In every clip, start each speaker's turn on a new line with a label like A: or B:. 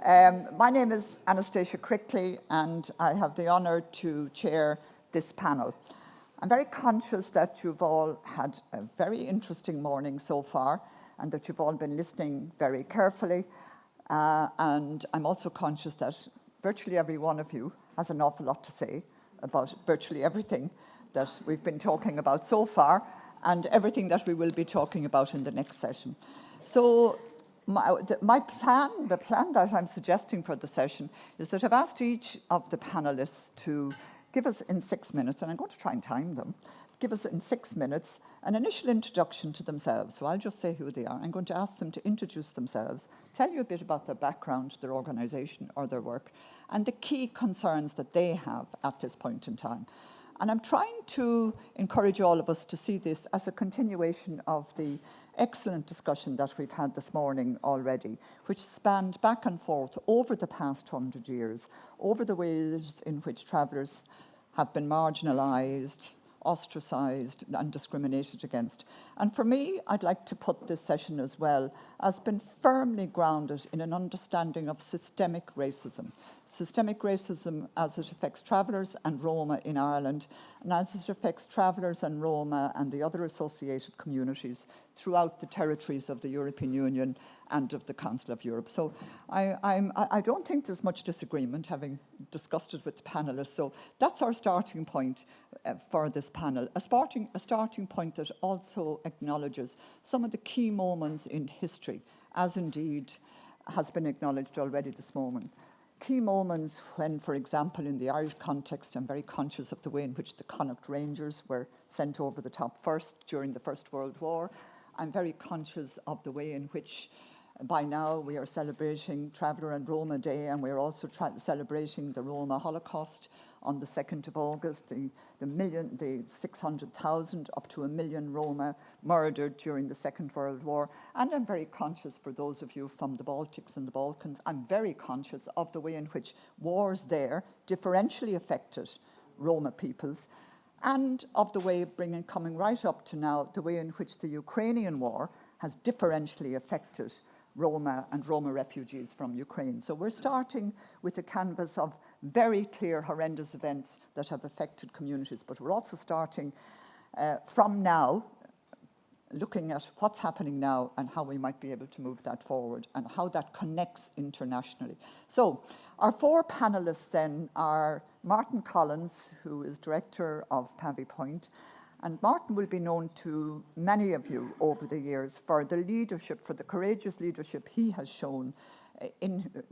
A: My name is Anastasia Crickley, and I have the honour to chair this panel. I'm very conscious that you've all had a very interesting morning so far, and that you've all been listening very carefully. And I'm also conscious that virtually every one of you has an awful lot to say about virtually everything that we've been talking about so far, and everything that we will be talking about in the next session. So my plan, the plan that I'm suggesting for the session, is that I've asked each of the panelists to give us in 6 minutes, and I'm going to try and time them, give us in 6 minutes an initial introduction to themselves. So I'll just say who they are. I'm going to ask them to introduce themselves, tell you a bit about their background, their organisation or their work, and the key concerns that they have at this point in time. And I'm trying to encourage all of us to see this as a continuation of the excellent discussion that we've had this morning already, which spanned back and forth over the past 100 years, over the ways in which travellers have been marginalised, ostracised and discriminated against. And for me, I'd like to put this session as well as been firmly grounded in an understanding of systemic racism as it affects travellers and Roma in Ireland, and as it affects travellers and Roma and the other associated communities throughout the territories of the European Union and of the Council of Europe. So I don't think there's much disagreement, having discussed it with the panelists. So that's our starting point for this panel, a starting point that also acknowledges some of the key moments in history, as indeed has been acknowledged already this moment. Key moments when, for example, in the Irish context, I'm very conscious of the way in which the Connacht Rangers were sent over the top first during the First World War. I'm very conscious of the way in which by now we are celebrating Traveller and Roma Day, and we're also celebrating the Roma Holocaust on the 2nd of August, the 600,000 up to 1 million Roma murdered during the Second World War. And I'm very conscious, for those of you from the Baltics and the Balkans, I'm very conscious of the way in which wars there differentially affected Roma peoples, and of the way, coming right up to now, the way in which the Ukrainian war has differentially affected Roma and Roma refugees from Ukraine. So we're starting with a canvas of very clear, horrendous events that have affected communities, but we're also starting from now, looking at what's happening now and how we might be able to move that forward and how that connects internationally. So our 4 panelists then are Martin Collins, who is director of Pavy Point. And Martin will be known to many of you over the years for the leadership, for the courageous leadership he has shown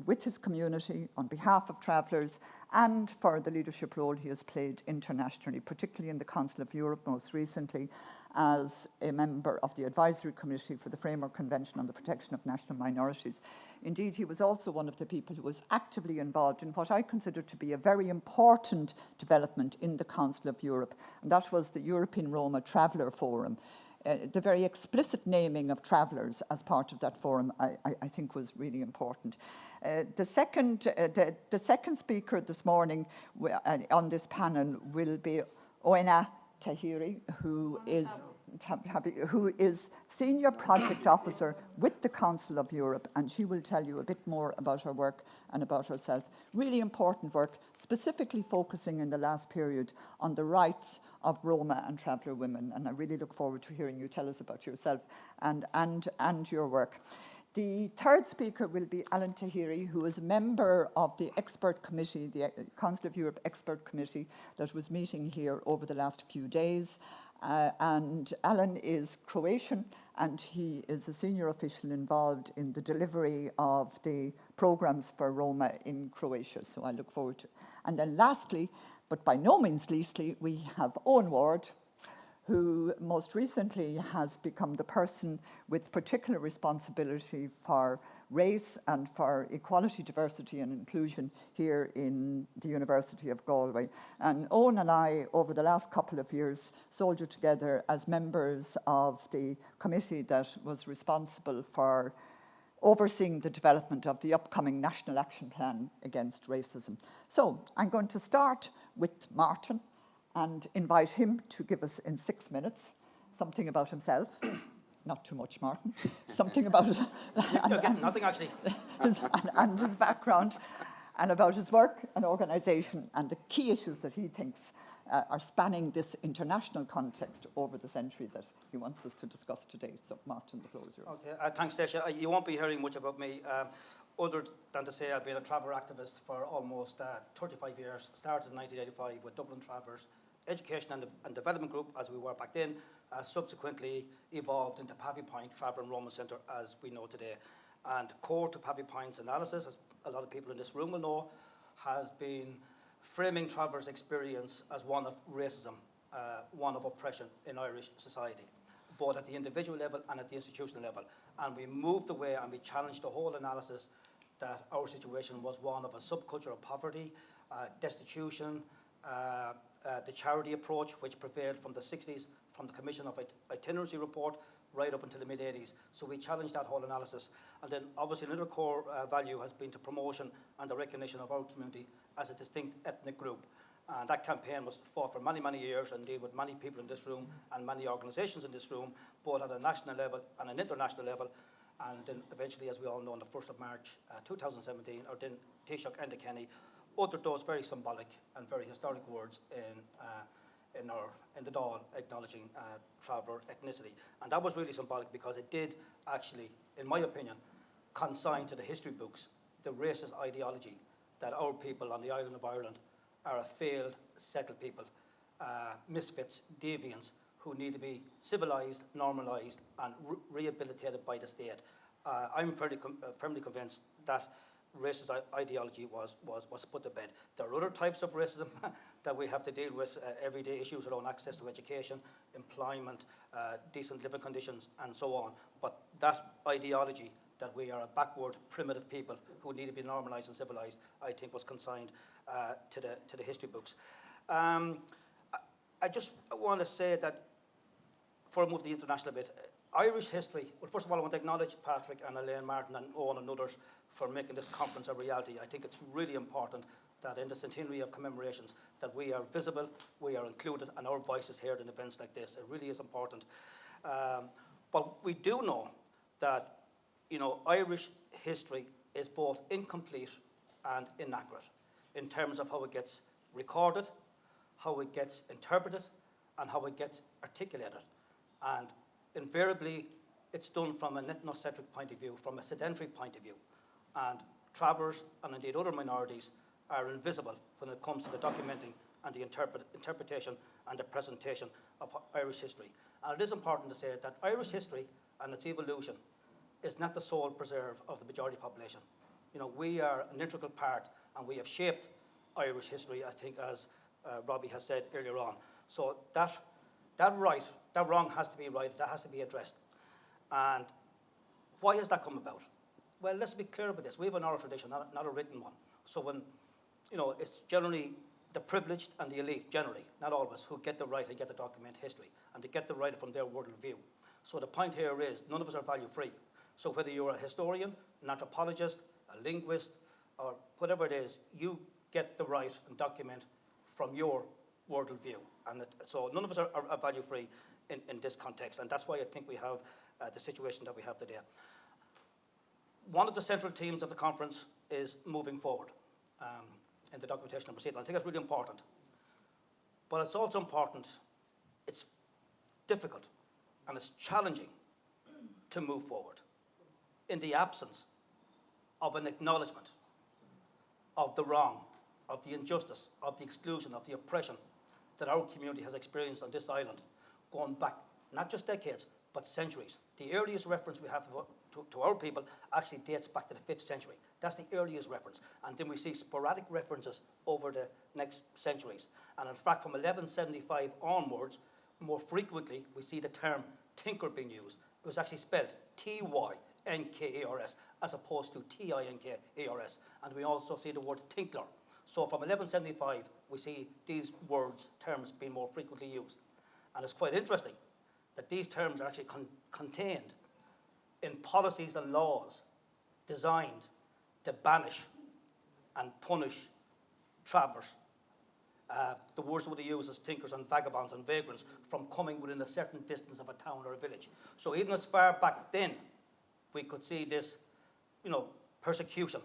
A: with his community on behalf of travellers, and for the leadership role he has played internationally, particularly in the Council of Europe, most recently as a member of the Advisory Committee for the Framework Convention on the Protection of National Minorities. Indeed, he was also one of the people who was actively involved in what I consider to be a very important development in the Council of Europe, and that was the European Roma Traveller Forum. The very explicit naming of travellers as part of that forum, I think, was really important. The second speaker this morning on this panel will be Oana Tahiri, who is Senior Project Officer with the Council of Europe, and she will tell you a bit more about her work and about herself. Really important work, specifically focusing in the last period on the rights of Roma and traveller women, and I really look forward to hearing you tell us about yourself and your work. The third speaker will be Alen Tahiri, who is a member of the expert committee, the Council of Europe expert committee that was meeting here over the last few days. And Alen is Croatian, and he is a senior official involved in the delivery of the programs for Roma in Croatia. So I look forward to it. And then lastly, but by no means leastly, we have Owen Ward, who most recently has become the person with particular responsibility for race and for equality, diversity and inclusion here in the University of Galway. And Owen and I, over the last couple of years, soldiered together as members of the committee that was responsible for overseeing the development of the upcoming National Action Plan Against Racism. So I'm going to start with Martin and invite him to give us in 6 minutes something about himself, not too much, Martin, something about it,
B: nothing actually,
A: and his background, and about his work and organisation, and the key issues that he thinks are spanning this international context over the century that he wants us to discuss today. So, Martin, the floor is yours.
B: Okay, thanks, Stacia. You won't be hearing much about me, other than to say I've been a traveller activist for almost 35 years. Started in 1985 with Dublin Travellers Education and Development Group, as we were back then, subsequently evolved into Pavy Point Traveller and Roma Centre, as we know today. And core to Pavy Point's analysis, as a lot of people in this room will know, has been framing travellers' experience as one of racism, one of oppression in Irish society, both at the individual level and at the institutional level. And we moved away and we challenged the whole analysis that our situation was one of a subculture of poverty, destitution, the charity approach, which prevailed from the 60s, from the Commission of Itinerancy report, right up until the mid-80s. So we challenged that whole analysis. And then obviously another core value has been the promotion and the recognition of our community as a distinct ethnic group. And that campaign was fought for many, many years and dealt with many people in this room and many organisations in this room, both at a national level and an international level. And then eventually, as we all know, on the 1st of March 2017, or then Taoiseach Enda Kenny uttered those very symbolic and very historic words in the Dáil, acknowledging traveller ethnicity. And that was really symbolic because it did actually, in my opinion, consign to the history books the racist ideology that our people on the island of Ireland are a failed, settled people, misfits, deviants, who need to be civilised, normalised, and rehabilitated by the state. I'm firmly convinced that racist ideology was put to bed. There are other types of racism that we have to deal with, everyday issues around access to education, employment, decent living conditions, and so on. But that ideology that we are a backward, primitive people who need to be normalised and civilised, I think was consigned to the history books. I just want to say that, before I move to the international bit, Irish history, well, first of all, I want to acknowledge Patrick and Alen, Martin and Owen and others for making this conference a reality. I think it's really important that in the centenary of commemorations that we are visible, we are included, and our voice is heard in events like this. It really is important. But we do know that, Irish history is both incomplete and inaccurate in terms of how it gets recorded, how it gets interpreted, and how it gets articulated. And invariably, it's done from an ethnocentric point of view, from a sedentary point of view. And travellers, and indeed other minorities, are invisible when it comes to the documenting and the interpretation and the presentation of Irish history. And it is important to say that Irish history and its evolution is not the sole preserve of the majority population. We are an integral part, and we have shaped Irish history, I think, as Robbie has said earlier on. So that wrong has to be right, that has to be addressed. And why has that come about? Well, let's be clear about this. We have an oral tradition, not a written one. So when, it's generally the privileged and the elite, generally, not always, who get the right to get to document history, and to get the right from their world view. So the point here is, none of us are value-free. So whether you're a historian, an anthropologist, a linguist, or whatever it is, you get the right and document from your world view. And so none of us are value-free in this context, and that's why I think we have the situation that we have today. One of the central themes of the conference is moving forward in the documentation of proceedings. I think that's really important. But it's also important, it's difficult, and it's challenging to move forward in the absence of an acknowledgement of the wrong, of the injustice, of the exclusion, of the oppression that our community has experienced on this island, going back not just decades, but centuries. The earliest reference we have to our people actually dates back to the 5th century. That's the earliest reference. And then we see sporadic references over the next centuries. And in fact, from 1175 onwards, more frequently, we see the term tinker being used. It was actually spelled T-Y-N-K-A-R-S, as opposed to T-I-N-K-A-R-S. And we also see the word tinkler. So from 1175, we see these words, terms being more frequently used. And it's quite interesting that these terms are actually contained in policies and laws designed to banish and punish travellers The words would have used as thinkers and vagabonds and vagrants from coming within a certain distance of a town or a village. So even as far back then, we could see this, persecution,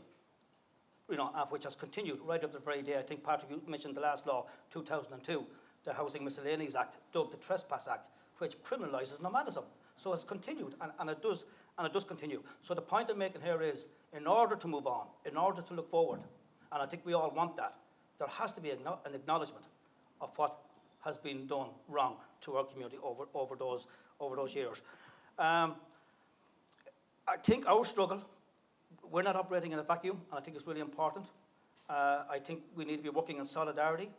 B: which has continued right up to the very day. I think Patrick, you mentioned the last law, 2002, the Housing Miscellaneous Act, dubbed the Trespass Act, which criminalises nomadism. So it's continued, and it does continue. So the point I'm making here is, in order to move on, in order to look forward, and I think we all want that, there has to be an acknowledgement of what has been done wrong to our community over those years. I think our struggle, we're not operating in a vacuum, and I think it's really important. I think we need to be working in solidarity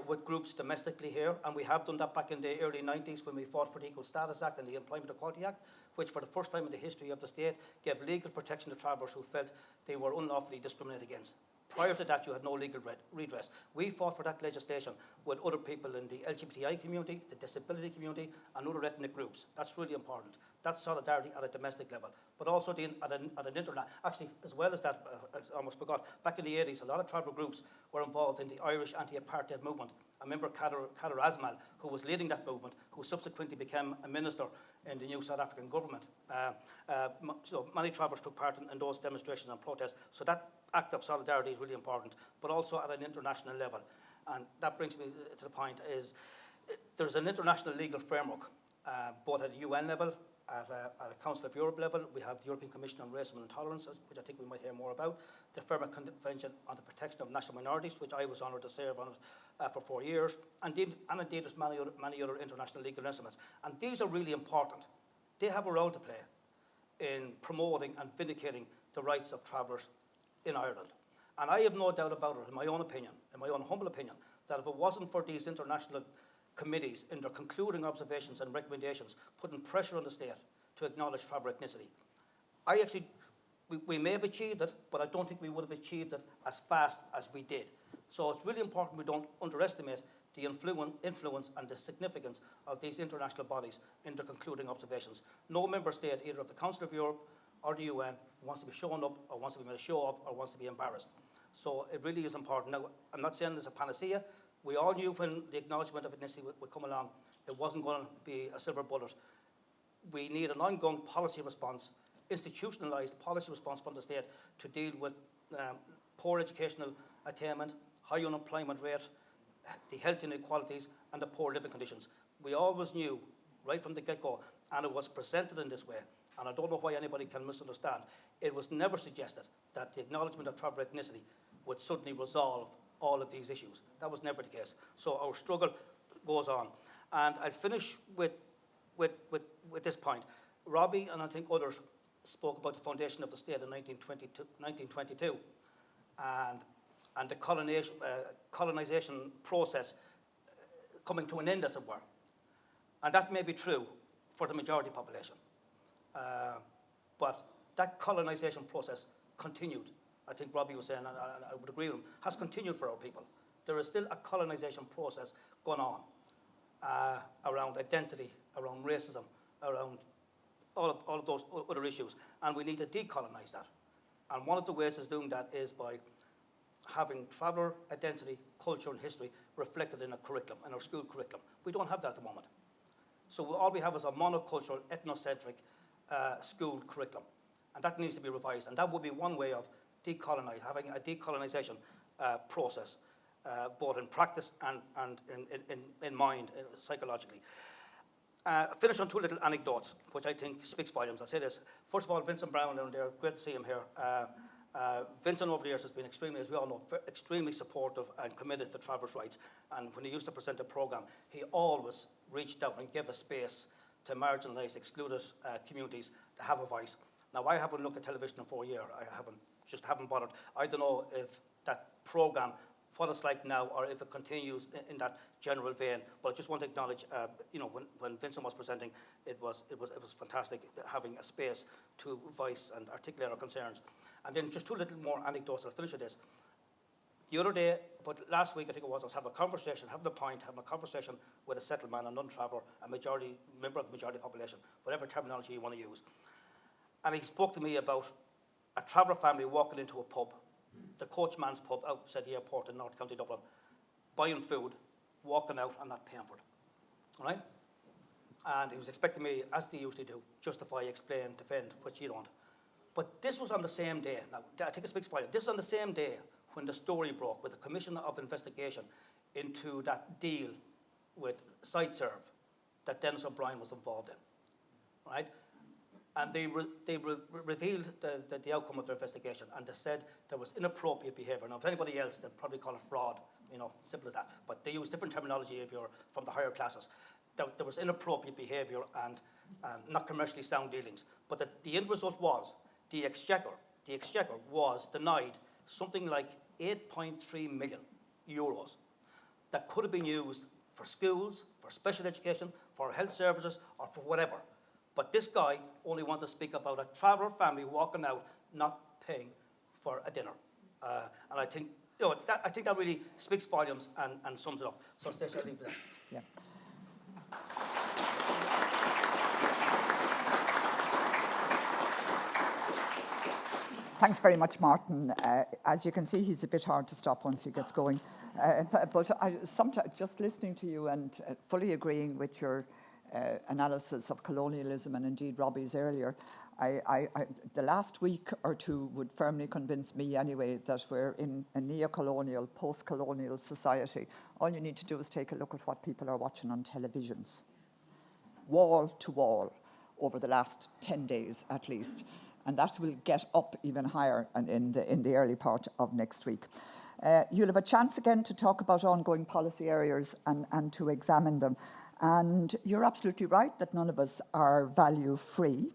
B: with groups domestically here, and we have done that back in the early 90s when we fought for the Equal Status Act and the Employment Equality Act, which for the first time in the history of the state gave legal protection to travellers who felt they were unlawfully discriminated against. Prior to that, you had no legal redress. We fought for that legislation with other people in the LGBTI community, the disability community, and other ethnic groups. That's really important. That's solidarity at a domestic level, but also at an international. Actually, as well as that, I almost forgot, back in the 80s, a lot of tribal groups were involved in the Irish anti-apartheid movement. I remember Kader Asmal, who was leading that movement, who subsequently became a minister in the new South African government. So many travellers took part in those demonstrations and protests. So that act of solidarity is really important, but also at an international level. And that brings me to the point is, there's an international legal framework, both at the UN level, at a Council of Europe level. We have the European Commission on Racism and Intolerance, which I think we might hear more about, the Framework Convention on the Protection of National Minorities, which I was honoured to serve on it for 4 years, and indeed there's many other international legal instruments. And these are really important. They have a role to play in promoting and vindicating the rights of travellers in Ireland. And I have no doubt about it, in my own opinion, in my own humble opinion, that if it wasn't for these international committees in their concluding observations and recommendations putting pressure on the state to acknowledge tribal ethnicity, we may have achieved it, but I don't think we would have achieved it as fast as we did. So it's really important we don't underestimate the influence and the significance of these international bodies in their concluding observations. No member state, either of the Council of Europe or the UN, wants to be shown up or wants to be made a show of or wants to be embarrassed. So it really is important. Now, I'm not saying there's a panacea. We all knew when the acknowledgement of ethnicity would come along, it wasn't going to be a silver bullet. We need an ongoing policy response, institutionalised policy response from the state to deal with poor educational attainment, high unemployment rate, the health inequalities, and the poor living conditions. We always knew, right from the get-go, and it was presented in this way, and I don't know why anybody can misunderstand, it was never suggested that the acknowledgement of tribal ethnicity would suddenly resolve all of these issues. That was never the case. So our struggle goes on. And I'll finish with this point. Robbie and I think others spoke about the foundation of the state in 1922 and the colonization process coming to an end, as it were. And that may be true for the majority population. But that colonization process continued. I think Robbie was saying, and I would agree with him, has continued for our people. There is still a colonization process going on around identity, around racism, around all of those other issues. And we need to decolonize that. And one of the ways of doing that is by having traveller identity, culture, and history reflected in a curriculum, in our school curriculum. We don't have that at the moment. So all we have is a monocultural, ethnocentric school curriculum. And that needs to be revised. And that would be one way of having a decolonization process, both in practice and in mind, psychologically. Finish on two little anecdotes, which I think speaks volumes. I'll say this. First of all, Vincent Brown down there, great to see him here. Vincent over the years has been extremely, as we all know, extremely supportive and committed to travellers' rights. And when he used to present the programme, he always reached out and gave a space to marginalised, excluded communities to have a voice. Now, I haven't looked at television in 4 years. I haven't bothered. I don't know if that programme, what it's like now, or if it continues in that general vein. But I just want to acknowledge, when Vincent was presenting, it was fantastic having a space to voice and articulate our concerns. And then just two little more anecdotes. I'll finish with this. The other day, but last week I think it was, I was having a conversation with a settled man, a non-traveller, member of the majority population, whatever terminology you want to use. And he spoke to me about a traveller family walking into a pub, the Coachman's pub outside the airport in North County Dublin. buying food, walking out and not paying for it, all right? And he was expecting me, as they usually do, justify, explain, defend, which you don't. But this was on the same day. Now, I think it speaks volumes. This is on the same day when the story broke with the Commission of Investigation into that deal with SiteServe that Dennis O'Brien was involved in, right? And they revealed the outcome of their investigation, and they said there was inappropriate behaviour. Now, if anybody else, they'd probably call it fraud, you know, simple as that. But they use different terminology if you're from the higher classes. There was inappropriate behaviour and not commercially sound dealings. But the end result was the Exchequer was denied something like 8.3 million euros that could have been used for schools, for special education, for health services, or for whatever. But this guy only wanted to speak about a traveller family walking out, not paying for a dinner. And I think, you know, I think that really speaks volumes and sums it up. So Stacey, I'll leave it there.
A: Yeah. Thanks very much, Martin. As you can see, he's a bit hard to stop once he gets going. But sometimes just listening to you and fully agreeing with your analysis of colonialism, and indeed Robbie's earlier, the last week or two would firmly convince me anyway that we're in a neo-colonial, post-colonial society. All you need to do is take a look at what people are watching on televisions, wall to wall, over the last 10 days at least. And that will get up even higher in the early part of next week. You'll have a chance again to talk about ongoing policy areas and to examine them. And you're absolutely right that none of us are value-free.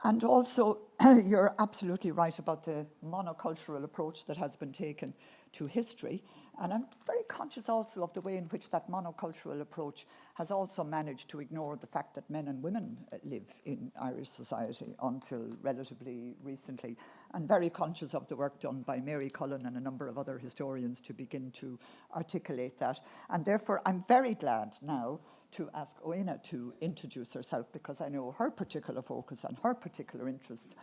A: And also, you're absolutely right about the monocultural approach that has been taken to history. And I'm very conscious also of the way in which that monocultural approach has also managed to ignore the fact that men and women live in Irish society until relatively recently. And very conscious of the work done by Mary Cullen and a number of other historians to begin to articulate that. And therefore, I'm very glad now to ask Oana to introduce herself, because I know her particular focus and her particular interest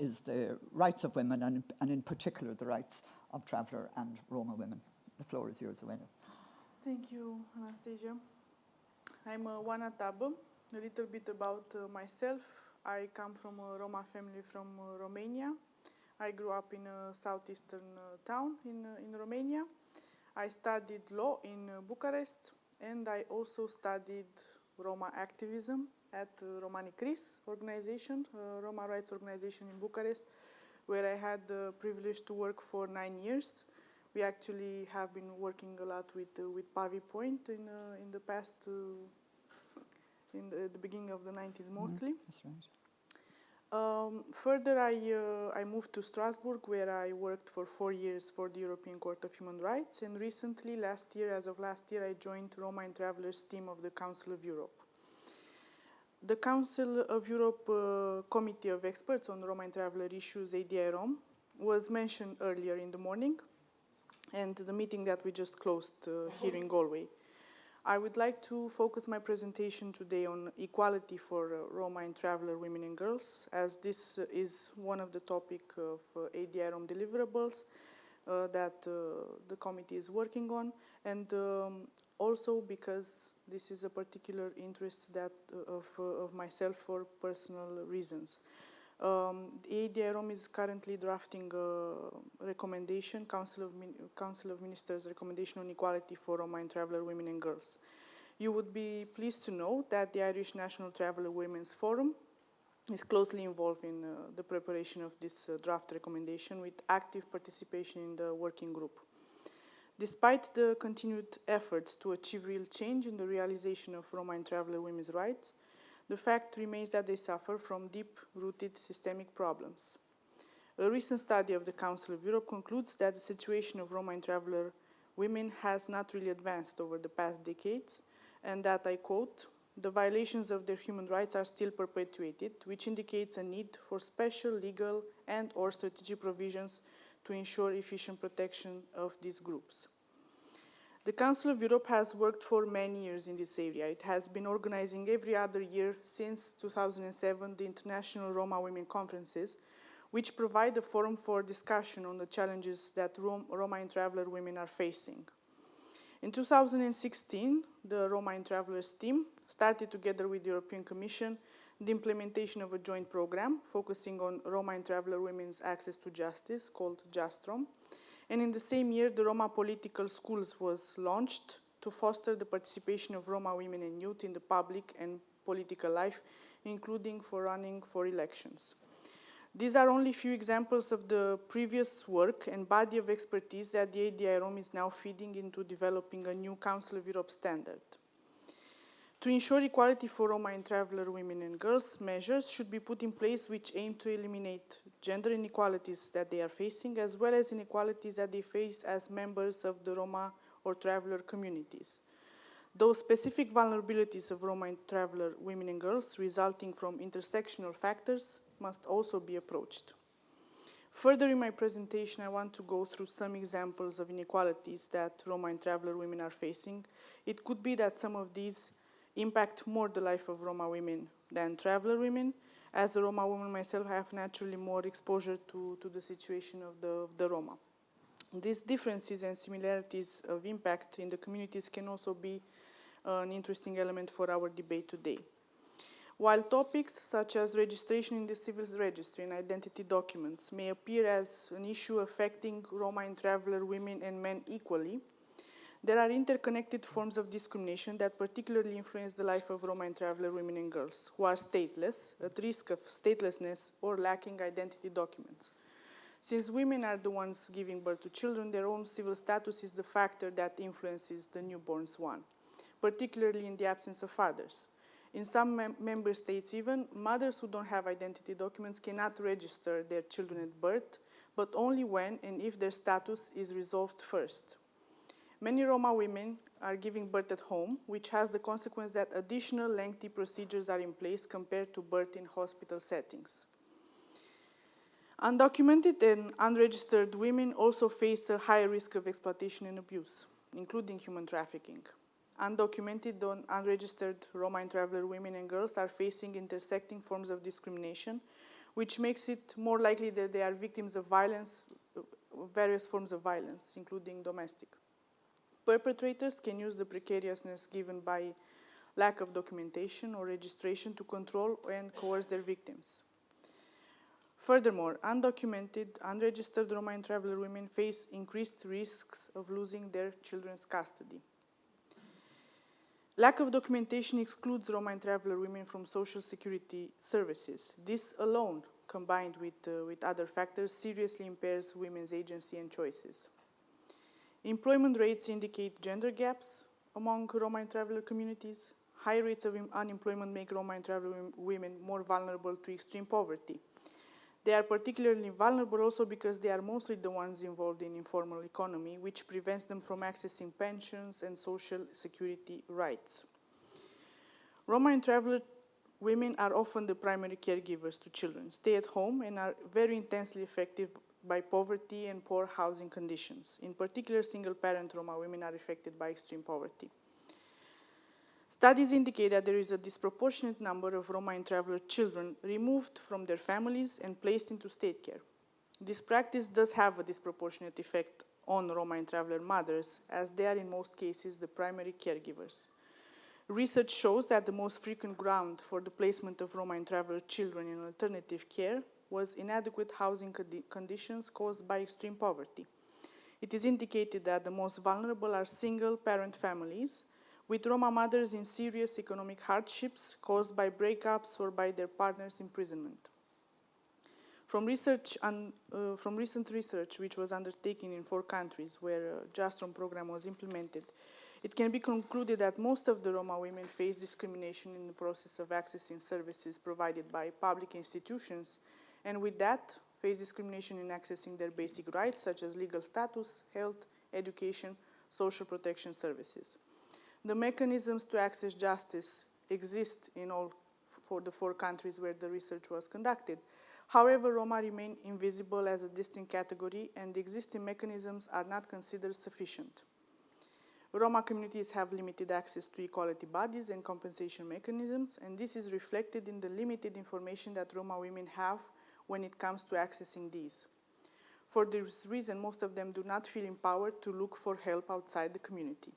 A: is the rights of women, and in particular the rights of traveller and Roma women. The floor is yours, Oana.
C: Thank you, Anastasia. I'm Oana Taba. A little bit about myself. I come from a Roma family from Romania. I grew up in a southeastern town in Romania. I studied law in Bucharest, and I also studied Roma activism at Romani CRIS organization, Roma rights organization in Bucharest, where I had the privilege to work for 9 years. We actually have been working a lot with Pavi Point in the past, the beginning of the 90s mostly.
A: That's right.
C: Further, I moved to Strasbourg, where I worked for 4 years for the European Court of Human Rights. And recently, as of last year, I joined Roma and Travelers team of the Council of Europe. The Council of Europe Committee of Experts on Roma and Traveler issues, ADI-ROM, was mentioned earlier in the morning, and the meeting that we just closed here in Galway. I would like to focus my presentation today on equality for Roma and traveler women and girls, as this is one of the topic of ADI-ROM deliverables that the committee is working on, and also because this is a particular interest of myself for personal reasons. The ADI-ROM is currently drafting a recommendation, Council of Ministers recommendation on equality for Roma and traveler women and girls. You would be pleased to know that the Irish National Traveller Women's Forum is closely involved in the preparation of this draft recommendation with active participation in the working group. Despite the continued efforts to achieve real change in the realization of Roma and traveller women's rights, the fact remains that they suffer from deep-rooted systemic problems. A recent study of the Council of Europe concludes that the situation of Roma and traveller women has not really advanced over the past decades, and that, I quote, "The violations of their human rights are still perpetuated, which indicates a need for special legal and/or strategic provisions to ensure efficient protection of these groups." The Council of Europe has worked for many years in this area. It has been organizing every other year since 2007 the International Roma Women Conferences, which provide a forum for discussion on the challenges that Roma and traveller women are facing. In 2016, the Roma in Travelers team started together with the European Commission the implementation of a joint program focusing on Roma in Traveler women's access to justice called JustRom. And in the same year, the Roma Political Schools was launched to foster the participation of Roma women and youth in the public and political life, including for running for elections. These are only a few examples of the previous work and body of expertise that the ADI-ROM is now feeding into developing a new Council of Europe standard. To ensure equality for Roma and Traveler women and girls, measures should be put in place which aim to eliminate gender inequalities that they are facing, as well as inequalities that they face as members of the Roma or Traveler communities. Those specific vulnerabilities of Roma and Traveler women and girls resulting from intersectional factors must also be approached. Further in my presentation, I want to go through some examples of inequalities that Roma and Traveler women are facing. It could be that some of these impact more the life of Roma women than Traveler women. As a Roma woman myself, I have naturally more exposure to the situation of the Roma. These differences and similarities of impact in the communities can also be an interesting element for our debate today. While topics such as registration in the civil registry and identity documents may appear as an issue affecting Roma and Traveler women and men equally, there are interconnected forms of discrimination that particularly influence the life of Roma and Traveler women and girls who are stateless, at risk of statelessness, or lacking identity documents. Since women are the ones giving birth to children, their own civil status is the factor that influences the newborn's one, particularly in the absence of fathers. In some member states even, mothers who don't have identity documents cannot register their children at birth, but only when and if their status is resolved first. Many Roma women are giving birth at home, which has the consequence that additional lengthy procedures are in place compared to birth in hospital settings. Undocumented and unregistered women also face a higher risk of exploitation and abuse, including human trafficking. Undocumented and unregistered Roma and Traveler women and girls are facing intersecting forms of discrimination, which makes it more likely that they are victims of violence, various forms of violence, including domestic. Perpetrators can use the precariousness given by lack of documentation or registration to control and coerce their victims. Furthermore, undocumented, unregistered Roma and Traveler women face increased risks of losing their children's custody. Lack of documentation excludes Roma and Traveler women from social security services. This alone, combined with other factors, seriously impairs women's agency and choices. Employment rates indicate gender gaps among Roma and Traveler communities. High rates of unemployment make Roma and Traveler women more vulnerable to extreme poverty. They are particularly vulnerable also because they are mostly the ones involved in informal economy, which prevents them from accessing pensions and social security rights. Roma and Traveler women are often the primary caregivers to children, stay at home, and are very intensely affected by poverty and poor housing conditions. In particular, single-parent Roma women are affected by extreme poverty. Studies indicate that there is a disproportionate number of Roma and Traveler children removed from their families and placed into state care. This practice does have a disproportionate effect on Roma and Traveler mothers, as they are in most cases the primary caregivers. Research shows that the most frequent ground for the placement of Roma and Traveler children in alternative care was inadequate housing conditions caused by extreme poverty. It is indicated that the most vulnerable are single-parent families, with Roma mothers in serious economic hardships caused by breakups or by their partner's imprisonment. From recent research, which was undertaken in 4 countries where a JustRom program was implemented, it can be concluded that most of the Roma women face discrimination in the process of accessing services provided by public institutions, and with that, face discrimination in accessing their basic rights, such as legal status, health, education, social protection services. The mechanisms to access justice exist in all for the 4 countries where the research was conducted. However, Roma remain invisible as a distinct category, and the existing mechanisms are not considered sufficient. Roma communities have limited access to equality bodies and compensation mechanisms, and this is reflected in the limited information that Roma women have when it comes to accessing these. For this reason, most of them do not feel empowered to look for help outside the community.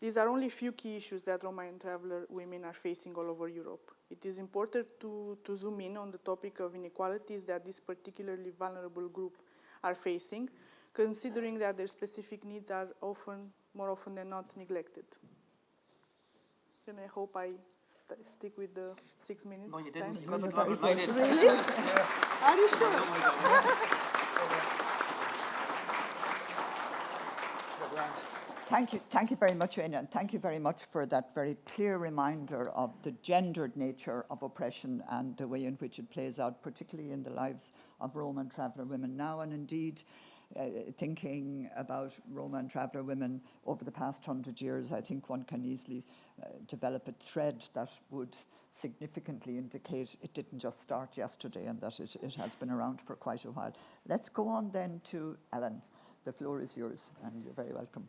C: These are only few key issues that Roma and traveler women are facing all over Europe. It is important to zoom in on the topic of inequalities that this particularly vulnerable group are facing, considering that their specific needs are more often than not, neglected. And I hope I stick with the 6 minutes.
B: No, you didn't.
C: Time.
B: You got it longer than I did.
C: Really? Are you sure?
A: Thank you very much, Oana, and thank you very much for that very clear reminder of the gendered nature of oppression and the way in which it plays out, particularly in the lives of Roma and traveller women now, and indeed thinking about Roma and traveller women over the past 100 years, I think one can easily develop a thread that would significantly indicate it didn't just start yesterday and that it has been around for quite a while. Let's go on then to Alen. The floor is yours, and you're very welcome.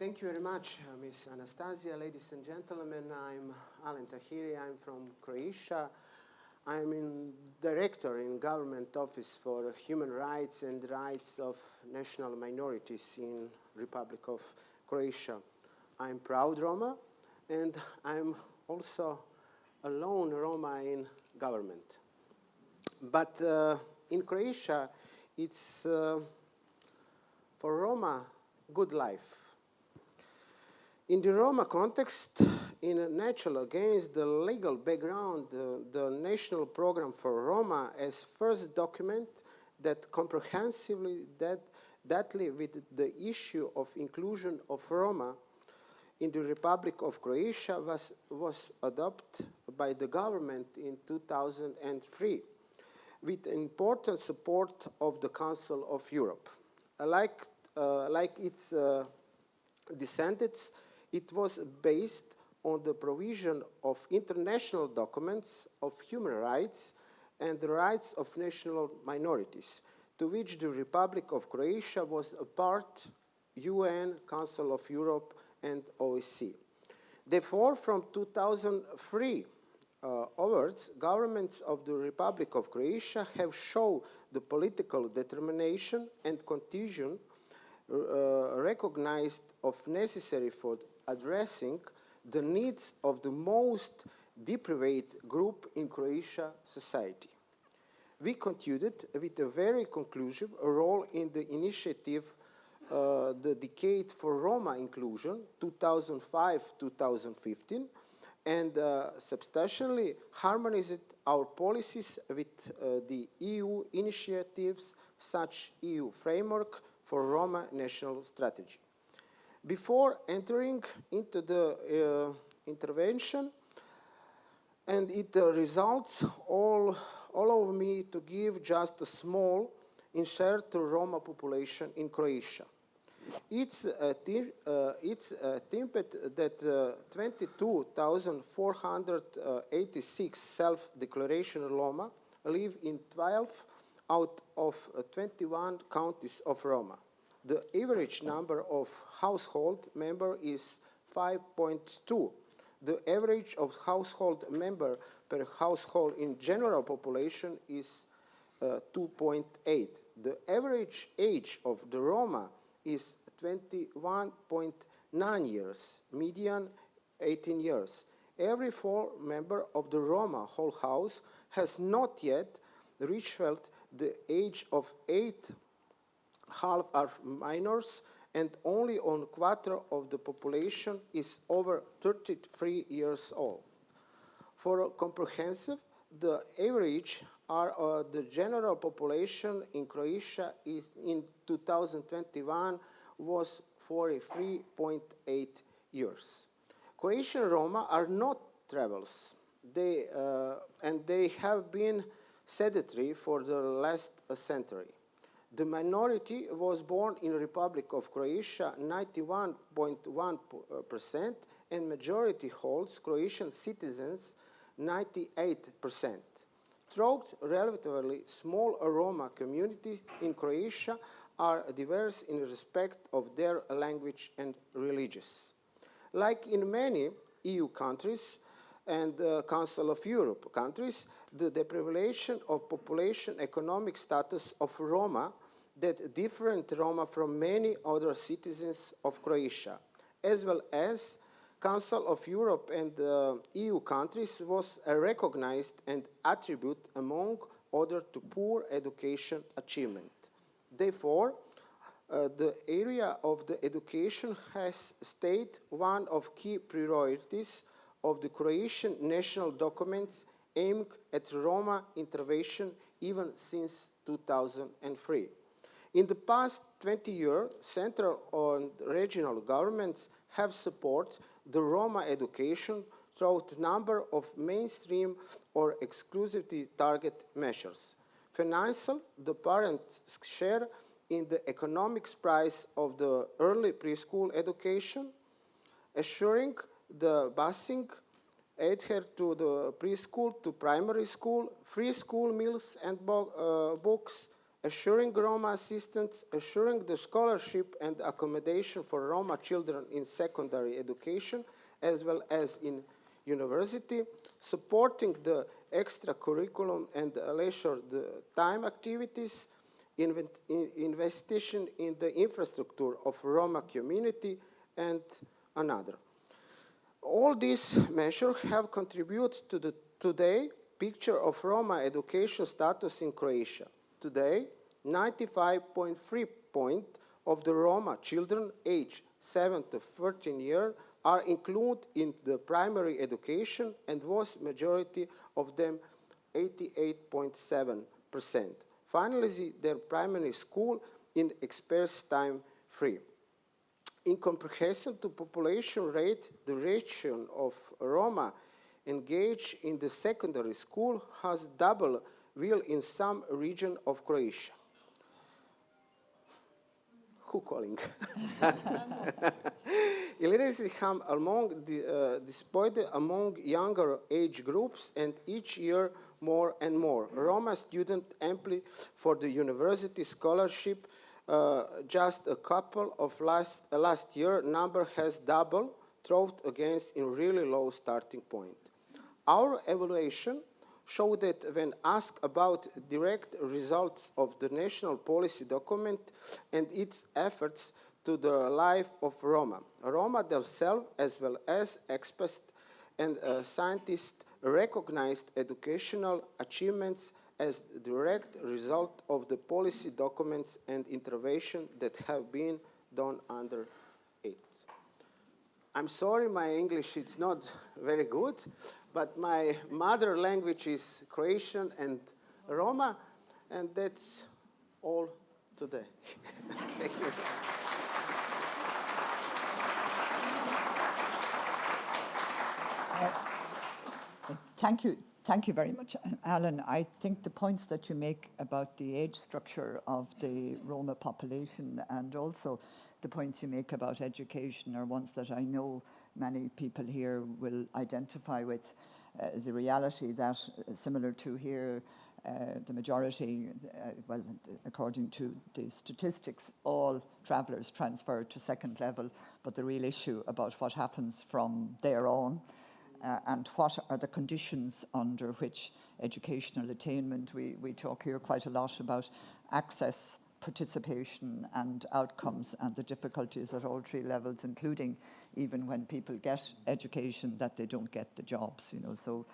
D: Thank you very much, Ms. Anastasia. Ladies and gentlemen, I'm Alen Tahiri. I'm from Croatia. I'm director in Government Office for Human Rights and Rights of National Minorities in Republic of Croatia. I'm proud Roma, and I'm also a lone Roma in government. But in Croatia, it's for Roma, good life. In the Roma context, in a nutshell, against the legal background, the National Program for Roma as first document that comprehensively dealt with the issue of inclusion of Roma in the Republic of Croatia was adopted by the government in 2003 with important support of the Council of Europe. Like its descendants, it was based on the provision of international documents of human rights and the rights of national minorities, to which the Republic of Croatia was a part, UN, Council of Europe, and OSCE. Therefore, from 2003 onwards, governments of the Republic of Croatia have shown the political determination and contagion recognized of necessary for addressing the needs of the most deprived group in Croatia society. We concluded with a very conclusive role in the initiative the Decade for Roma Inclusion, 2005-2015, and substantially harmonized our policies with the EU initiatives such EU Framework for Roma National Strategy. Before entering into the intervention and its results, all of me to give just a small insight to Roma population in Croatia. It's estimated that 22,486 self-declaration Roma live in 12 out of 21 counties of Roma. The average number of household member is 5.2. The average of household member per household in general population is 2.8. The average age of the Roma is 21.9 years, median 18 years. Every 4 member of the Roma whole house has not yet reached the age of 8. Half are minors, and only 1/4 of the population is over 33 years old. For a comprehensive, the average the general population in Croatia is in 2021 was 43.8 years. Croatian Roma are not travelers. They have been sedentary for the last century. The minority was born in the Republic of Croatia, 91.1%, and majority holds Croatian citizens, 98%. Throughout relatively small Roma communities in Croatia are diverse in respect of their language and religions. Like in many EU countries and Council of Europe countries, the deprivation of population economic status of Roma that different Roma from many other citizens of Croatia. as well as Council of Europe and EU countries, was recognized and attributed among other to poor education achievement. Therefore, the area of the education has stayed one of key priorities of the Croatian national documents aimed at Roma intervention even since 2003. In the past 20 years, central and regional governments have supported the Roma education through a number of mainstream or exclusively target measures. Financial, the parents' share in the economics price of the early preschool education, assuring the busing, adhere to the preschool to primary school, free school meals and books, assuring Roma assistance, assuring the scholarship and accommodation for Roma children in secondary education as well as in university, supporting the extracurriculum and leisure time activities, investigation in the infrastructure of Roma community, and another. All these measures have contributed to the today picture of Roma education status in Croatia. Today, 95.3% of the Roma children aged 7 to 13 years are included in the primary education, and was majority of them 88.7%. Finally, their primary school in express time free. In comparison to population rate, the ratio of Roma engaged in the secondary school has doubled while in some region of Croatia. Who calling? Illiteracy has displayed among younger age groups, and each year more and more. Roma students apply for the university scholarship. Just a couple of last year, number has doubled, thrown against in really low starting point. Our evaluation showed that when asked about direct results of the national policy document and its efforts to the life of Roma, Roma themselves, as well as experts and scientists, recognized educational achievements as a direct result of the policy documents and intervention that have been done under it. I'm sorry, my English is not very good, but my mother language is Croatian and Roma, and that's all today. Thank you.
A: Thank you very much, Alan. I think the points that you make about the age structure of the Roma population, and also the points you make about education, are ones that I know many people here will identify with. The reality that, similar to here, the majority, well, according to the statistics, all travellers transfer to second level, but the real issue about what happens from there on, and what are the conditions under which educational attainment, we talk here quite a lot about access, participation and outcomes, and the difficulties at all three levels, including even when people get education, that they don't get the jobs, you know. So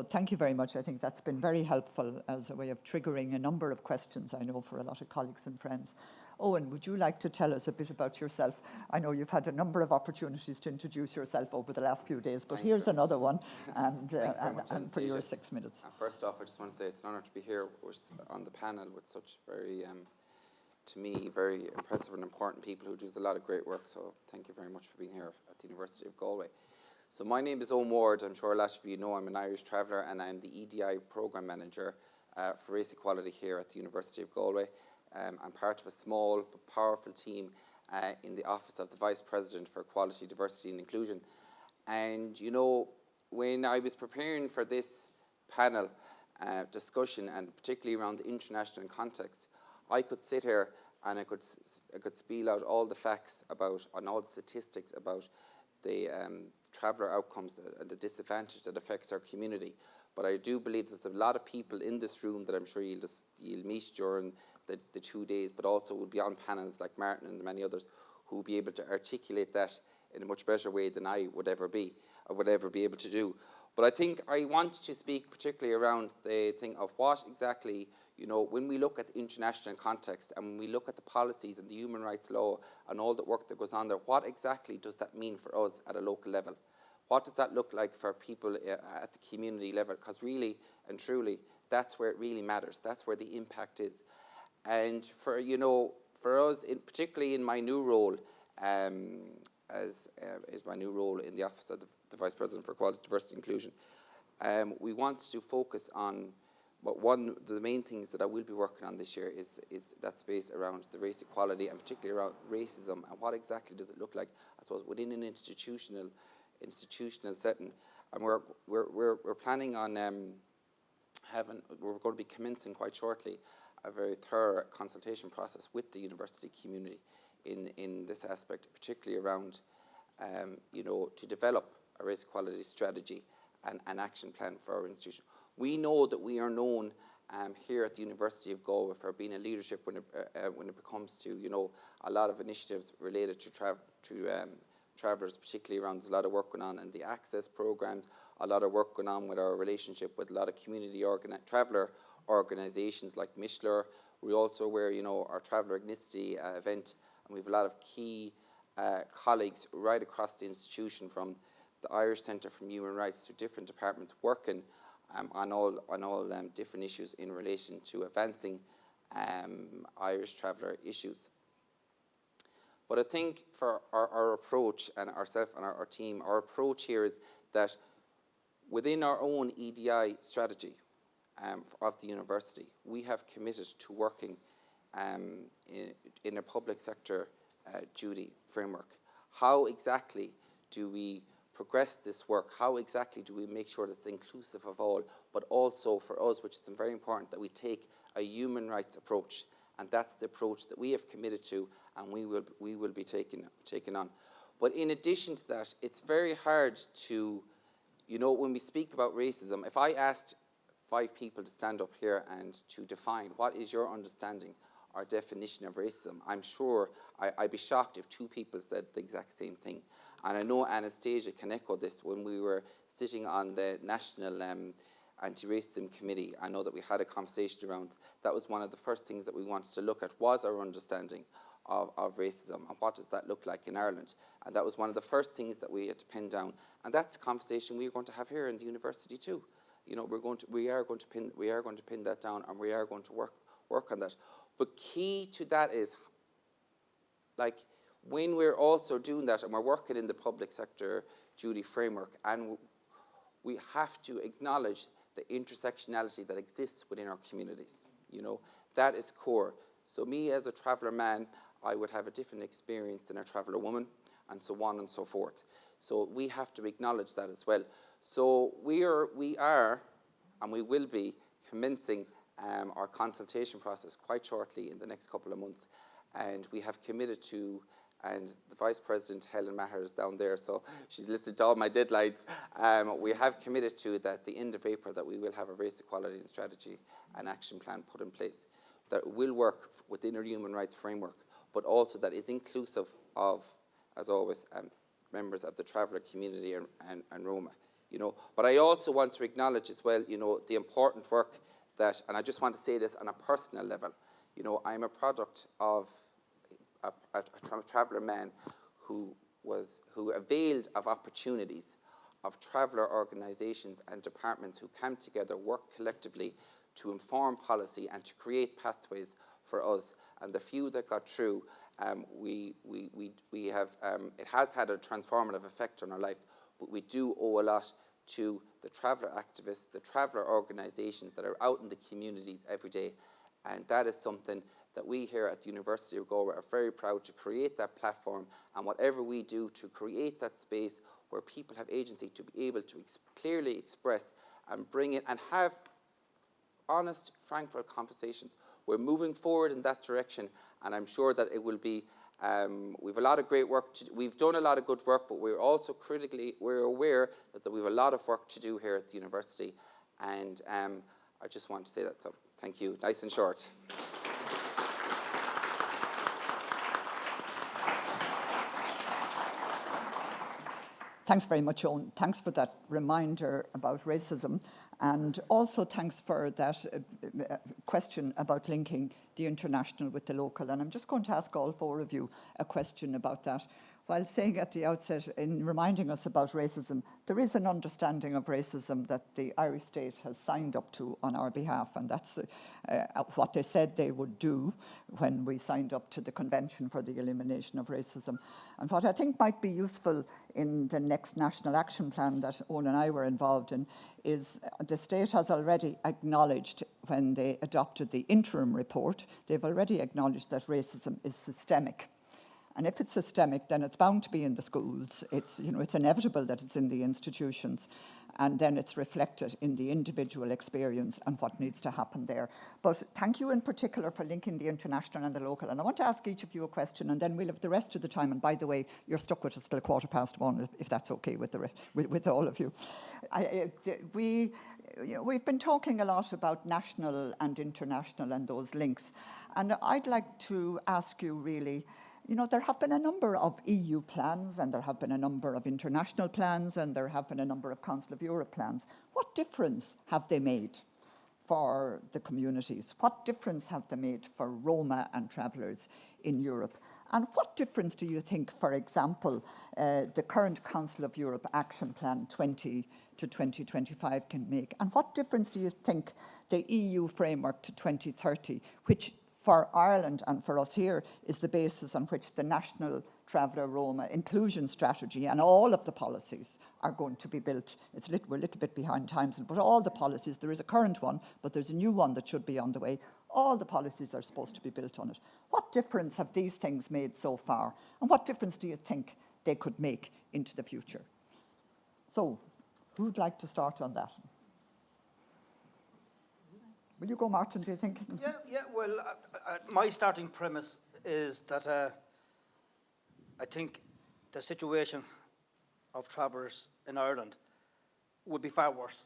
A: thank you very much. I think that's been very helpful as a way of triggering a number of questions, I know, for a lot of colleagues and friends. Owen, would you like to tell us a bit about yourself? I know you've had a number of opportunities to introduce yourself over the last few days, but here's another one, and for your 6 minutes.
E: First off, I just want to say it's an honour to be here on the panel with such very, to me, very impressive and important people who do a lot of great work. So thank you very much for being here at the University of Galway. So my name is Owen Ward. I'm sure a lot of you know I'm an Irish traveller, and I'm the EDI Programme Manager for Race Equality here at the University of Galway. I'm part of a small but powerful team in the Office of the Vice President for Equality, Diversity and Inclusion. And, you know, when I was preparing for this panel discussion, and particularly around the international context, I could sit here and I could spiel out all the facts about, and all the statistics about the traveller outcomes and the disadvantage that affects our community. But I do believe there's a lot of people in this room that I'm sure you'll meet during the 2 days, but also will be on panels like Martin and many others who will be able to articulate that in a much better way than I would ever be, or would ever be able to do. But I think I want to speak particularly around the thing of what exactly, when we look at the international context and when we look at the policies and the human rights law and all the work that goes on there, what exactly does that mean for us at a local level? What does that look like for people at the community level? Because really and truly, that's where it really matters. That's where the impact is. And for us, particularly in my new role, is my new role in the office of the Vice President for Equality, Diversity, Inclusion, we want to focus on. But one of the main things that I will be working on this year is that space around the race equality, and particularly around racism, and what exactly does it look like, I suppose, within an institutional setting. And we're planning on we're going to be commencing quite shortly a very thorough consultation process with the university community in this aspect, particularly around to develop a race equality strategy and an action plan for our institution. We know that we are known here at the University of Galway for being a leadership when it comes to a lot of initiatives related to travellers, particularly around. There's a lot of work going on in the access programs, a lot of work going on with our relationship with a lot of community traveller organisations like Mincéir. We also wear our traveller ethnicity event, and we have a lot of key colleagues right across the institution, from the Irish Centre for Human Rights to different departments, working on all different issues in relation to advancing Irish traveller issues. But I think for our approach, and ourselves and our team, our approach here is that within our own EDI strategy of the university, we have committed to working in a public sector duty framework. How exactly do we progress this work? How exactly do we make sure that it's inclusive of all, but also for us, which is very important, that we take a human rights approach, and that's the approach that we have committed to, and we will be taking on. But in addition to that, it's very hard to, when we speak about racism, if I asked 5 people to stand up here and to define what is your understanding or definition of racism, I'm sure I'd be shocked if 2 people said the exact same thing. And I know Anastasia can echo this. When we were sitting on the National Anti-Racism Committee, I know that we had a conversation around, that was one of the first things that we wanted to look at, was our understanding of racism, and what does that look like in Ireland. And that was one of the first things that we had to pin down. And that's a conversation we are going to have here in the university too. We are going to pin that down, and we are going to work on that. But key to that is, when we're also doing that and we're working in the public sector duty framework, and we have to acknowledge the intersectionality that exists within our communities. That is core. So me as a traveller man, I would have a different experience than a traveller woman, and so on and so forth. So we have to acknowledge that as well. So we are, and we will be commencing our consultation process quite shortly in the next couple of months, and we have committed to. And the Vice President, Helen Maher, is down there, so she's listed all my deadlines. We have committed to that at the end of April that we will have a race equality and strategy and action plan put in place that will work within our human rights framework, but also that is inclusive of, as always, members of the traveller community and Roma. But I also want to acknowledge as well, the important work that, and I just want to say this on a personal level, I'm a product of a traveller man who availed of opportunities of traveller organisations and departments who came together, worked collectively to inform policy and to create pathways for us. And the few that got through, we have it has had a transformative effect on our life. But we do owe a lot to the traveller activists, the traveller organisations that are out in the communities every day, and that is something that we here at the University of Galway are very proud to create that platform, and whatever we do to create that space where people have agency to be able to clearly express and bring in and have honest, frankful conversations. We're moving forward in that direction, and I'm sure that it will be, we've a lot of great work, we've done a lot of good work, but we're also we're aware that we have a lot of work to do here at the university, and I just want to say that, so thank you, nice and short.
A: Thanks very much, Owen. Thanks for that reminder about racism, and also thanks for that question about linking the international with the local. And I'm just going to ask all four of you a question about that. While saying at the outset, in reminding us about racism, there is an understanding of racism that the Irish state has signed up to on our behalf, and that's what they said they would do when we signed up to the Convention for the Elimination of Racism. And what I think might be useful in the next National Action Plan that Owen and I were involved in is the state has already acknowledged, when they adopted the interim report, they've already acknowledged that racism is systemic. And if it's systemic, then it's bound to be in the schools. It's inevitable that it's in the institutions. And then it's reflected in the individual experience and what needs to happen there. But thank you in particular for linking the international and the local. And I want to ask each of you a question, and then we'll have the rest of the time. And by the way, you're stuck with us till 1:15, if that's okay with all of you. We've been talking a lot about national and international and those links. And I'd like to ask you really, there have been a number of EU plans, and there have been a number of international plans, and there have been a number of Council of Europe plans. What difference have they made for the communities? What difference have they made for Roma and travellers in Europe? And what difference do you think, for example, the current Council of Europe Action Plan 20 to 2025 can make? And what difference do you think the EU framework to 2030, which for Ireland and for us here is the basis on which the National Traveller Roma Inclusion Strategy and all of the policies are going to be built. We're a little bit behind times, but all the policies, there is a current one, but there's a new one that should be on the way. All the policies are supposed to be built on it. What difference have these things made so far? And what difference do you think they could make into the future? So, who'd like to start on that? Will you go, Martin, do you think?
B: Yeah. Well, my starting premise is that I think the situation of travellers in Ireland would be far worse,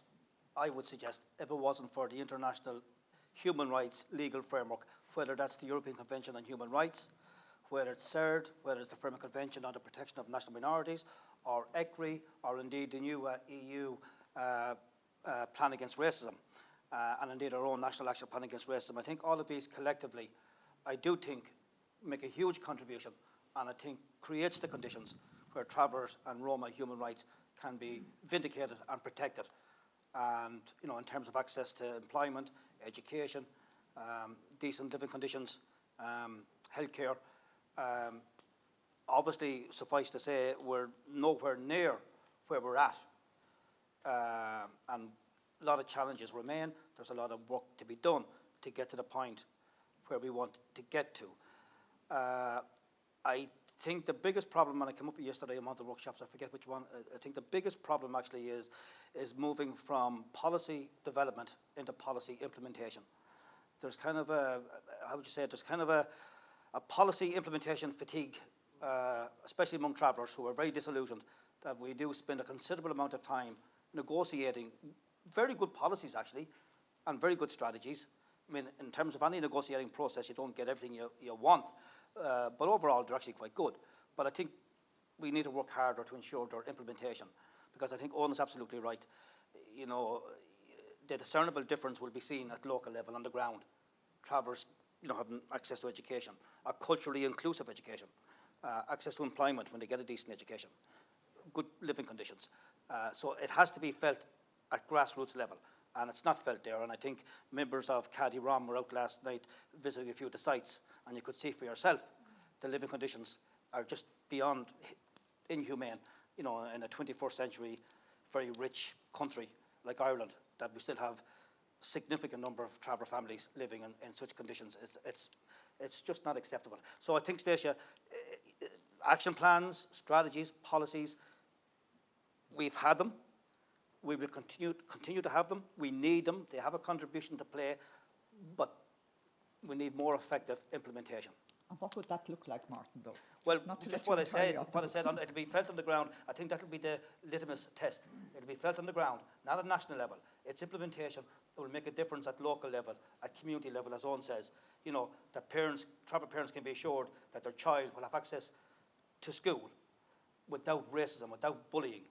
B: I would suggest, if it wasn't for the international human rights legal framework, whether that's the European Convention on Human Rights, whether it's CERD, whether it's the Framework Convention on the Protection of National Minorities, or ECRI, or indeed the new EU Plan Against Racism. And indeed our own National Action Plan Against Racism. I think all of these collectively, I do think, make a huge contribution, and I think creates the conditions where travellers and Roma human rights can be vindicated and protected. And, in terms of access to employment, education, decent living conditions, healthcare. Obviously, suffice to say, we're nowhere near where we're at. And a lot of challenges remain. There's a lot of work to be done to get to the point where we want to get to. I think the biggest problem, and I came up with yesterday in one of the workshops, I forget which one, I think the biggest problem actually is moving from policy development into policy implementation. There's kind of there's kind of a policy implementation fatigue, especially among travellers who are very disillusioned that we do spend a considerable amount of time negotiating very good policies, actually, and very good strategies. I mean, in terms of any negotiating process, you don't get everything you want, but overall, they're actually quite good. But I think we need to work harder to ensure their implementation, because I think Owen is absolutely right. The discernible difference will be seen at local level on the ground. Travellers, having access to education, a culturally inclusive education, access to employment when they get a decent education, good living conditions. So it has to be felt at grassroots level, and it's not felt there. And I think members of Cadi Rom were out last night visiting a few of the sites, and you could see for yourself the living conditions are just beyond inhumane, in a 21st century, very rich country like Ireland, that we still have a significant number of traveller families living in such conditions. It's just not acceptable. So I think, Stacia, action plans, strategies, policies, we've had them. We will continue to have them. We need them. They have a contribution to play, but we need more effective implementation.
A: And what would that look like, Martin, though?
B: Well, just what I said, it'll be felt on the ground. I think that'll be the litmus test. It'll be felt on the ground, not at national level. Its implementation will make a difference at local level, at community level, as Owen says. That travel parents can be assured that their child will have access to school, without racism, without bullying.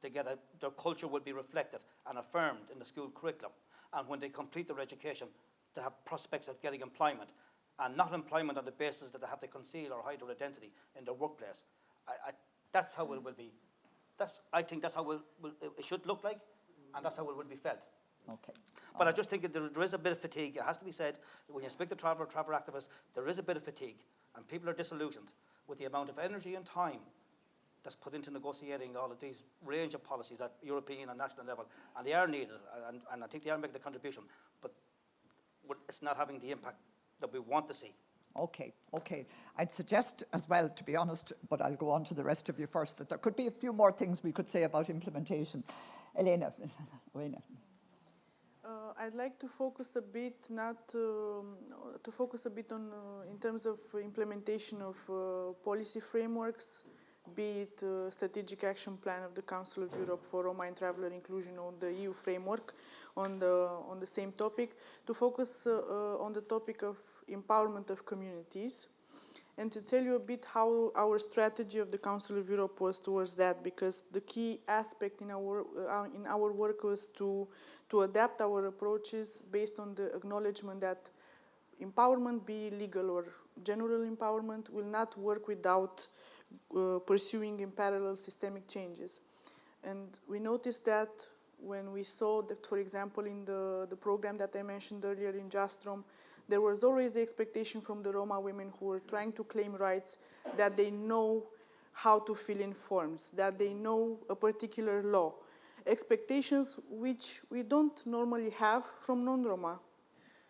B: Their culture will be reflected and affirmed in the school curriculum. And when they complete their education, they have prospects of getting employment, and not employment on the basis that they have to conceal or hide their identity in their workplace. That's how it will be. I think that's how it should look like, and that's how it will be felt.
A: Okay.
B: But I just think that there is a bit of fatigue. It has to be said, when you speak to traveller activists, there is a bit of fatigue, and people are disillusioned with the amount of energy and time that's put into negotiating all of these range of policies at European and national level, and they are needed, and I think they are making a contribution, but it's not having the impact that we want to see.
A: Okay. I'd suggest as well, to be honest, but I'll go on to the rest of you first, that there could be a few more things we could say about implementation. Elena.
C: I'd like to focus a bit, to focus a bit on, in terms of implementation of policy frameworks, be it strategic action plan of the Council of Europe for Roma and Traveller inclusion, or the EU framework on the same topic, to focus on the topic of empowerment of communities, and to tell you a bit how our strategy of the Council of Europe was towards that, because the key aspect in our work was to adapt our approaches based on the acknowledgement that empowerment, be legal or general empowerment, will not work without pursuing in parallel systemic changes. And we noticed that when we saw that, for example, in the program that I mentioned earlier in Justrom, there was always the expectation from the Roma women who were trying to claim rights that they know how to fill in forms, that they know a particular law. Expectations which we don't normally have from non-Roma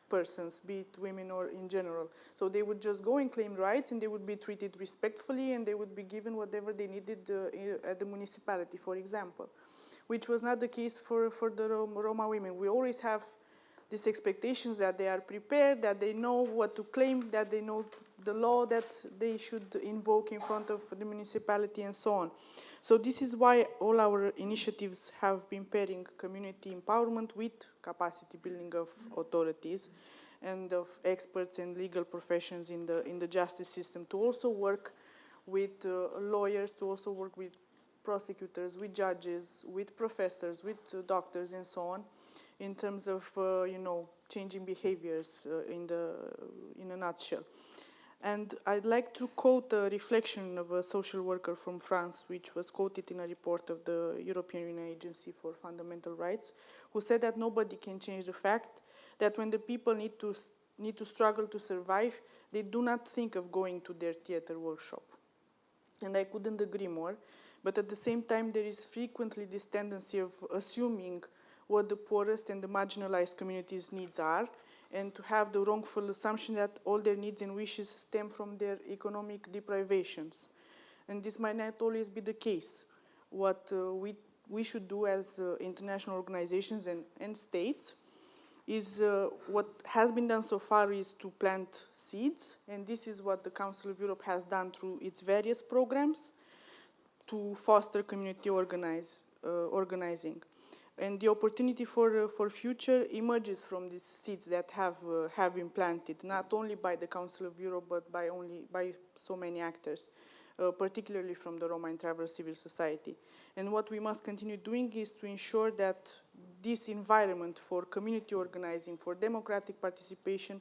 C: persons, be it women or in general. So they would just go and claim rights, and they would be treated respectfully, and they would be given whatever they needed at the municipality, for example, which was not the case for the Roma women. We always have these expectations that they are prepared, that they know what to claim, that they know the law that they should invoke in front of the municipality, and so on. So this is why all our initiatives have been pairing community empowerment with capacity building of authorities and of experts and legal professions in the justice system, to also work with lawyers, to also work with prosecutors, with judges, with professors, with doctors, and so on, in terms of changing behaviors in a nutshell. And I'd like to quote a reflection of a social worker from France, which was quoted in a report of the European Union Agency for Fundamental Rights, who said that nobody can change the fact that when the people need to struggle to survive, they do not think of going to their theater workshop. And I couldn't agree more. But at the same time, there is frequently this tendency of assuming what the poorest and the marginalized communities' needs are, and to have the wrongful assumption that all their needs and wishes stem from their economic deprivations. And this might not always be the case. What we should do as international organizations and states is what has been done so far is to plant seeds, and this is what the Council of Europe has done through its various programs to foster community organizing. And the opportunity for future emerges from these seeds that have been planted, not only by the Council of Europe, but by so many actors, particularly from the Roma and Traveller civil society. And what we must continue doing is to ensure that this environment for community organizing, for democratic participation,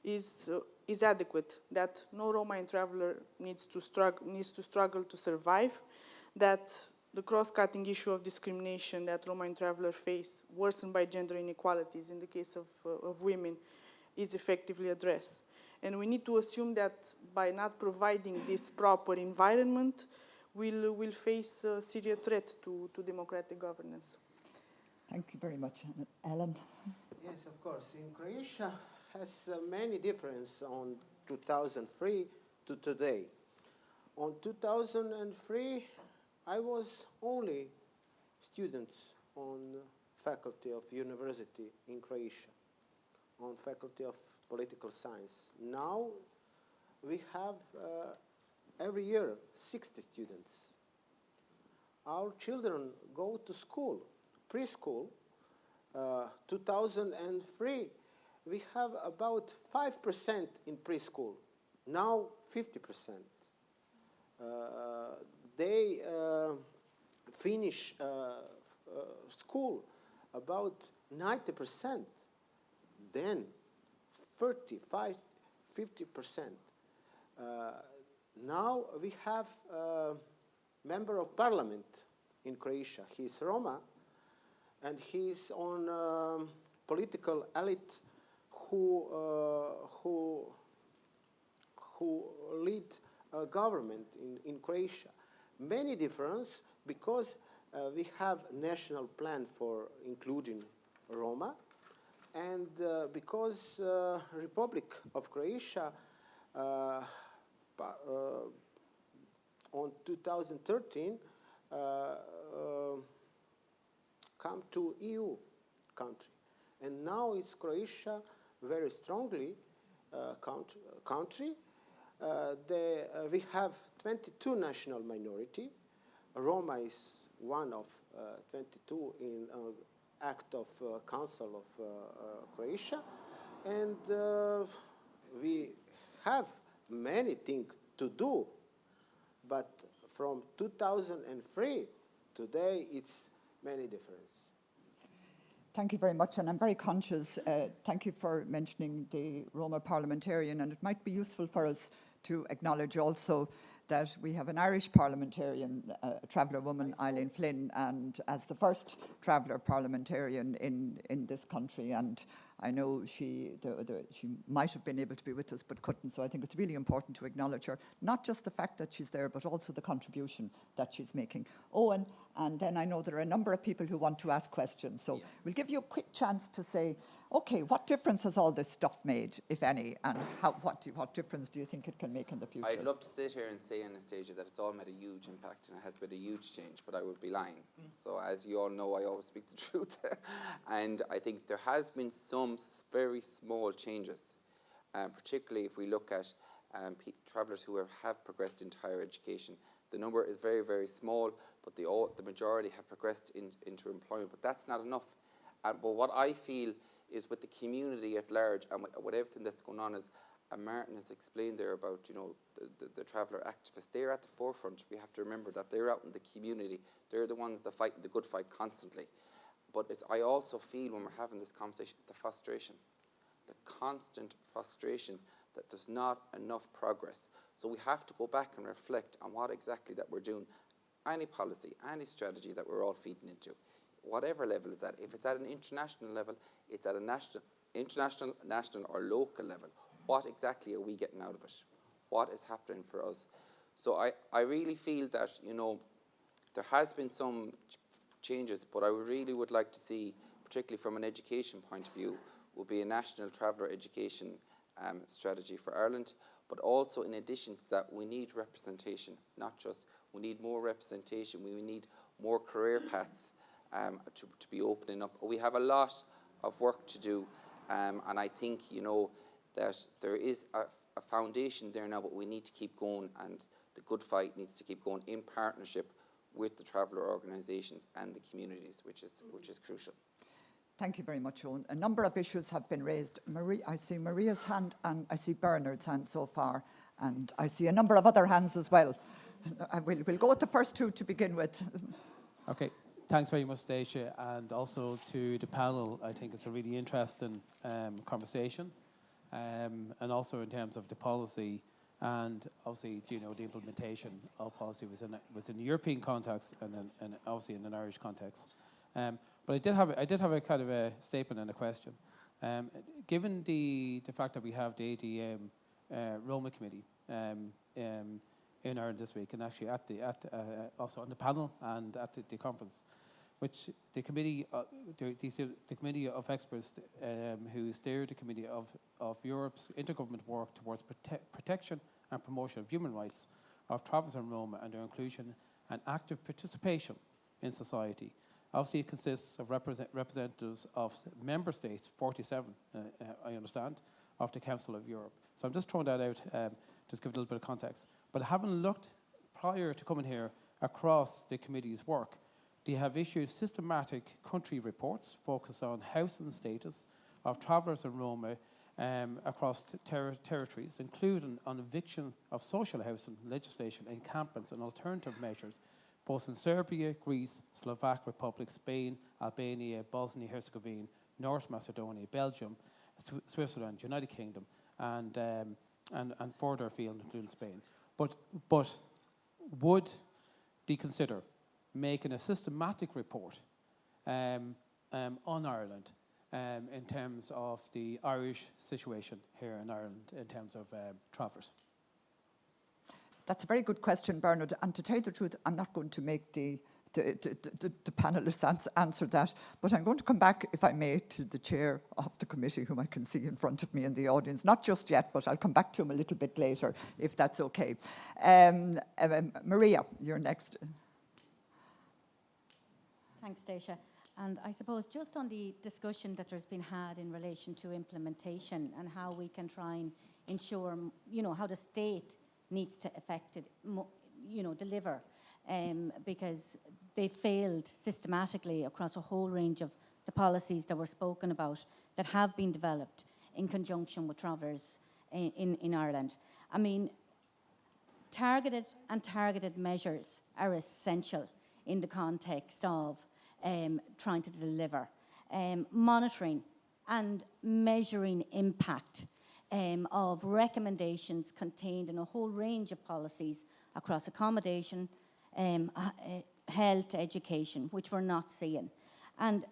C: is adequate, that no Roma and Traveller needs to struggle to survive, that the cross-cutting issue of discrimination that Roma and Traveller face, worsened by gender inequalities in the case of women, is effectively addressed. And we need to assume that by not providing this proper environment, we'll face a serious threat to democratic governance.
A: Thank you very much. Alen?
D: Yes, of course. In Croatia has many differences on 2003 to today. On 2003, I was only student on faculty of university in Croatia, on faculty of political science. Now we have every year 60 students. Our children go to school, preschool. 2003, we have about 5% in preschool. Now 50%. they finish school about 90%, then 35, 50%. Now we have a member of parliament in Croatia. He's Roma, and he's on political elite who lead a government in Croatia. Many difference because we have national plan for including Roma, and because Republic of Croatia on 2013 come to EU country, and now it's Croatia very strongly country. We have 22 national minority. Roma is one of 22 in act of Council of Croatia, and we have many things to do, but from 2003 today it's many difference.
A: Thank you very much, and I'm very conscious, thank you for mentioning the Roma parliamentarian, and it might be useful for us to acknowledge also that we have an Irish parliamentarian, traveller woman, Alen Flynn, and as the first traveller parliamentarian in this country, and I know she might have been able to be with us but couldn't, so I think it's really important to acknowledge her, not just the fact that she's there, but also the contribution that she's making. Owen, and then I know there are a number of people who want to ask questions, so we'll give you a quick chance to say, okay, what difference has all this stuff made, if any, and what difference do you think it can make in the future?
E: I'd love to sit here and say, Anastasia, that it's all made a huge impact and it has been a huge change, but I would be lying. So as you all know, I always speak the truth. And I think there has been some very small changes, particularly if we look at travellers who have progressed into higher education. The number is very, very small, but the majority have progressed into employment. But that's not enough. But what I feel is with the community at large and with everything that's going on, as Martin has explained there about, you know, the traveller activists, they're at the forefront. We have to remember that they're out in the community. They're the ones that fight the good fight constantly. But I also feel when we're having this conversation, the frustration, the constant frustration that there's not enough progress. So we have to go back and reflect on what exactly that we're doing. Any policy, any strategy that we're all feeding into, whatever level it's at. If it's at an international level, it's at a international, national or local level. What exactly are we getting out of it? What is happening for us? So I really feel that, you know, there has been some changes, but I really would like to see, particularly from an education point of view, would be a national traveller education strategy for Ireland. But also in addition to that, we need representation, not just, we need more representation, we need more career paths to be opening up. We have a lot of work to do, and I think, you know, that there is a foundation there now, but we need to keep going, and the good fight needs to keep going in partnership with the traveller organisations and the communities, which is crucial.
A: Thank you very much, Owen. A number of issues have been raised. I see Maria's hand and I see Bernard's hand so far, and I see a number of other hands as well. We'll go with the first two to begin with.
F: Okay, thanks very much, Stacia, and also to the panel. I think it's a really interesting conversation, and also in terms of the policy and obviously, you know, the implementation of policy within the European context and obviously in an Irish context. But I did have a kind of a statement and a question. Given the fact that we have the ADM Roma committee in Ireland this week, and actually also on the panel and at the conference, which the committee of experts who steer the committee of Europe's intergovernmental work towards protection and promotion of human rights of travellers and Roma and their inclusion and active participation in society. Obviously, it consists of representatives of member states, 47, I understand, of the Council of Europe. So I'm just throwing that out, just give a little bit of context. But having looked prior to coming here across the committee's work, they have issued systematic country reports focused on housing status of travellers and Roma across territories, including on eviction of social housing legislation, encampments and alternative measures, both in Serbia, Greece, Slovak Republic, Spain, Albania, Bosnia-Herzegovina, North Macedonia, Belgium, Switzerland, United Kingdom, and further afield, including Spain. But would they consider making a systematic report on Ireland in terms of the Irish situation here in Ireland in terms of travellers?
A: That's a very good question, Bernard. And to tell you the truth, I'm not going to make the panelists answer that, but I'm going to come back, if I may, to the chair of the committee, whom I can see in front of me in the audience. Not just yet, but I'll come back to him a little bit later, if that's okay. Maria, you're next.
G: Thanks, Stacia. And I suppose just on the discussion that there's been had in relation to implementation and how we can try and ensure, how the state needs to deliver, because they failed systematically across a whole range of the policies that were spoken about that have been developed in conjunction with travellers in Ireland. I mean, targeted measures are essential in the context of trying to deliver. Monitoring and measuring impact of recommendations contained in a whole range of policies across accommodation, health, education, which we're not seeing. And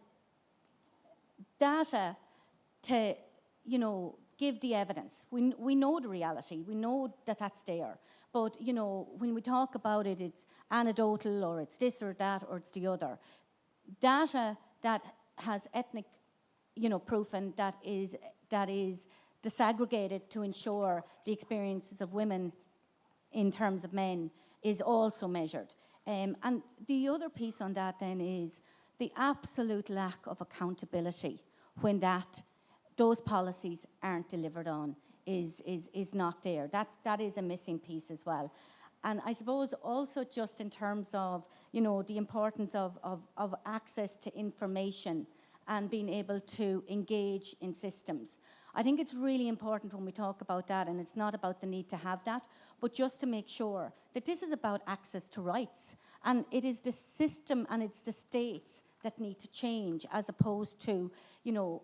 G: data to, give the evidence. We know the reality. We know that that's there. But, when we talk about it, it's anecdotal or it's this or that or it's the other. Data that has ethnic, proof and that is disaggregated to ensure the experiences of women in terms of men is also measured. And the other piece on that then is the absolute lack of accountability when those policies aren't delivered on is not there. That is a missing piece as well. And I suppose also just in terms of, the importance of access to information and being able to engage in systems. I think it's really important when we talk about that, and it's not about the need to have that, but just to make sure that this is about access to rights. And it is the system and it's the states that need to change as opposed to,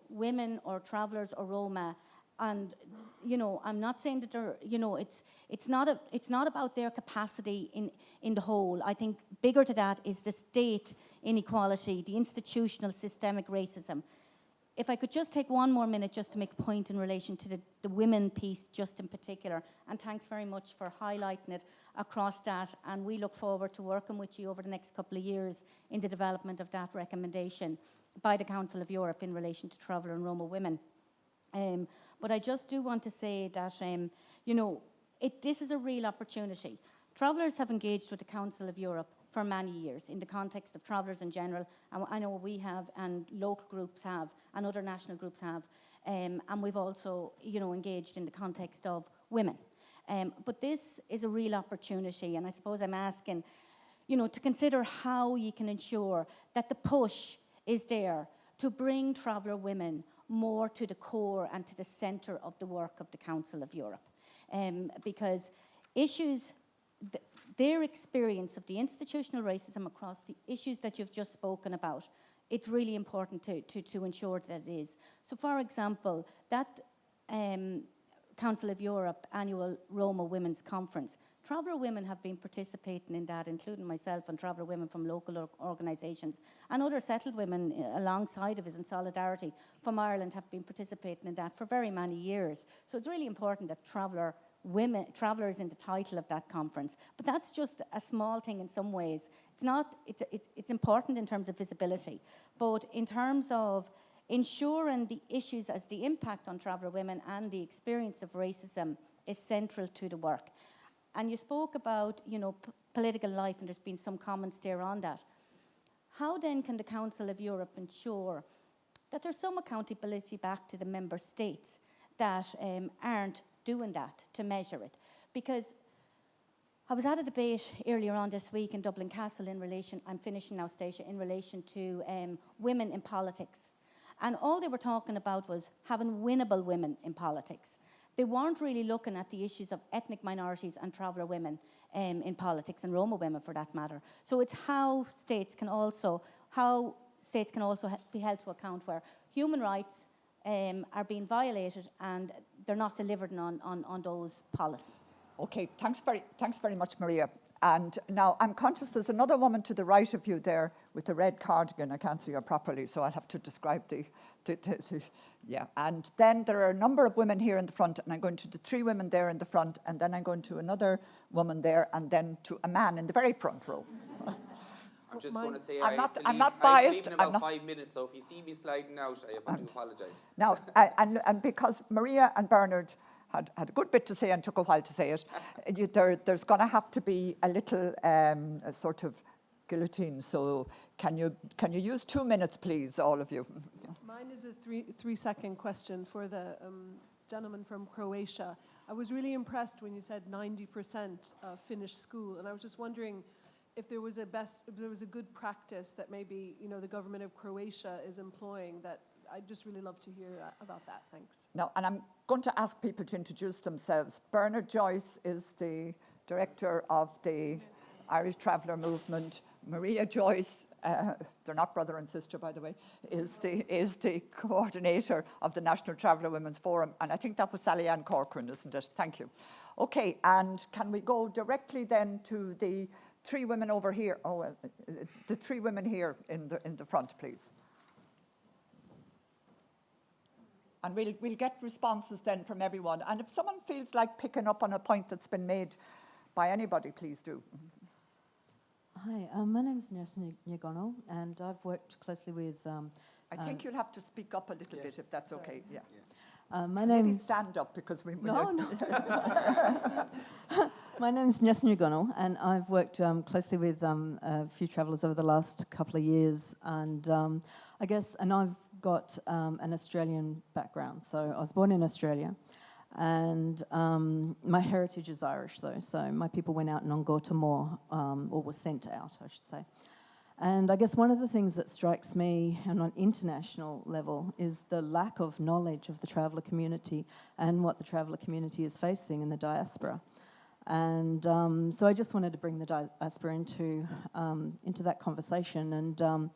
G: women or travellers or Roma. And, I'm not saying that they're, it's not about their capacity in the whole. I think bigger to that is the state inequality, the institutional systemic racism. If I could just take one more minute just to make a point in relation to the women piece just in particular, and thanks very much for highlighting it across that, and we look forward to working with you over the next couple of years in the development of that recommendation by the Council of Europe in relation to traveller and Roma women. But I just do want to say that, this is a real opportunity. Travellers have engaged with the Council of Europe for many years in the context of travellers in general, and I know we have, and local groups have, and other national groups have, and we've also, engaged in the context of women. But this is a real opportunity, and I suppose I'm asking, to consider how you can ensure that the push is there to bring traveller women more to the core and to the centre of the work of the Council of Europe. Because issues, their experience of the institutional racism across the issues that you've just spoken about, it's really important to ensure that it is. So for example, that Council of Europe annual Roma Women's Conference, traveller women have been participating in that, including myself and traveller women from local organisations, and other settled women alongside of us in solidarity from Ireland have been participating in that for very many years. So it's really important that traveller is in the title of that conference. But that's just a small thing in some ways. It's important in terms of visibility, but in terms of ensuring the issues as the impact on traveller women and the experience of racism is central to the work. And you spoke about, political life, and there's been some comments there on that. How then can the Council of Europe ensure that there's some accountability back to the member states that aren't doing that to measure it? Because I was at a debate earlier on this week in Dublin Castle in relation, I'm finishing now, Stacia, in relation to women in politics. And all they were talking about was having winnable women in politics. They weren't really looking at the issues of ethnic minorities and traveller women in politics, and Roma women for that matter. So it's how states can also be held to account where human rights are being violated and they're not delivered on those policies.
A: Okay, thanks very much, Maria. And now I'm conscious there's another woman to the right of you there with the red cardigan. I can't see her properly, so I'll have to describe yeah. And then there are a number of women here in the front, and I'm going to the 3 women there in the front, and then I'm going to another woman there, and then to a man in the very front row.
E: I'm just going to say
A: I'm
E: I
A: not
E: have
A: biased.
E: to leave in about 5 minutes, so if you see me sliding out, I have to apologise.
A: Now, and because Maria and Bernard had a good bit to say and took a while to say it, there's going to have to be a little a sort of guillotine. So can you use 2 minutes, please, all of you?
H: Mine is a three-second question for the gentleman from Croatia. I was really impressed when you said 90% finished school, and I was just wondering if there was a good practice that maybe the government of Croatia is employing. That I'd just really love to hear about that. Thanks.
A: Now, and I'm going to ask people to introduce themselves. Bernard Joyce is the director of the Irish Traveller Movement. Maria Joyce, they're not brother and sister, by the way, is the coordinator of the National Traveller Women's Forum. And I think that was Sally Ann Corcoran, isn't it? Thank you. Okay, and can we go directly then to the 3 women over here? Oh, the 3 women here in the front, please. And we'll get responses then from everyone. And if someone feels like picking up on a point that's been made by anybody, please do.
I: Hi, my name is Anastasia, and I've worked closely with...
A: I think you'll have to speak up a little bit if that's okay. Yeah.
I: My
A: Maybe
I: name's...
A: stand up because we...
I: No. My name is Anastasia, and I've worked closely with a few travellers over the last couple of years. And I've got an Australian background. So I was born in Australia. And my heritage is Irish, though. So my people went out in Ngor Timor, or were sent out, I should say. And I guess one of the things that strikes me on an international level is the lack of knowledge of the traveller community and what the traveller community is facing in the diaspora. And so I just wanted to bring the diaspora into that conversation. And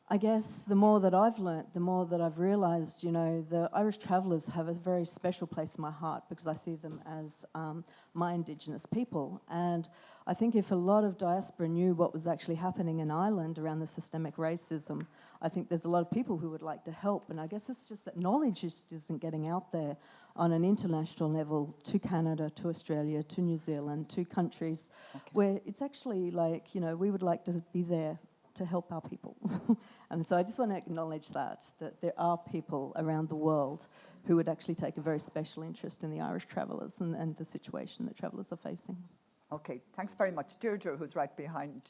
I: I guess the more that I've learnt, the more that I've realised, the Irish travellers have a very special place in my heart because I see them as my Indigenous people. And I think if a lot of diaspora knew what was actually happening in Ireland around the systemic racism, I think there's a lot of people who would like to help. And I guess it's just that knowledge just isn't getting out there on an international level to Canada, to Australia, to New Zealand, to countries where it's actually like, we would like to be there to help our people. And so I just want to acknowledge that there are people around the world who would actually take a very special interest in the Irish travellers and the situation that travellers are facing.
A: Okay, thanks very much. Deirdre, who's right behind.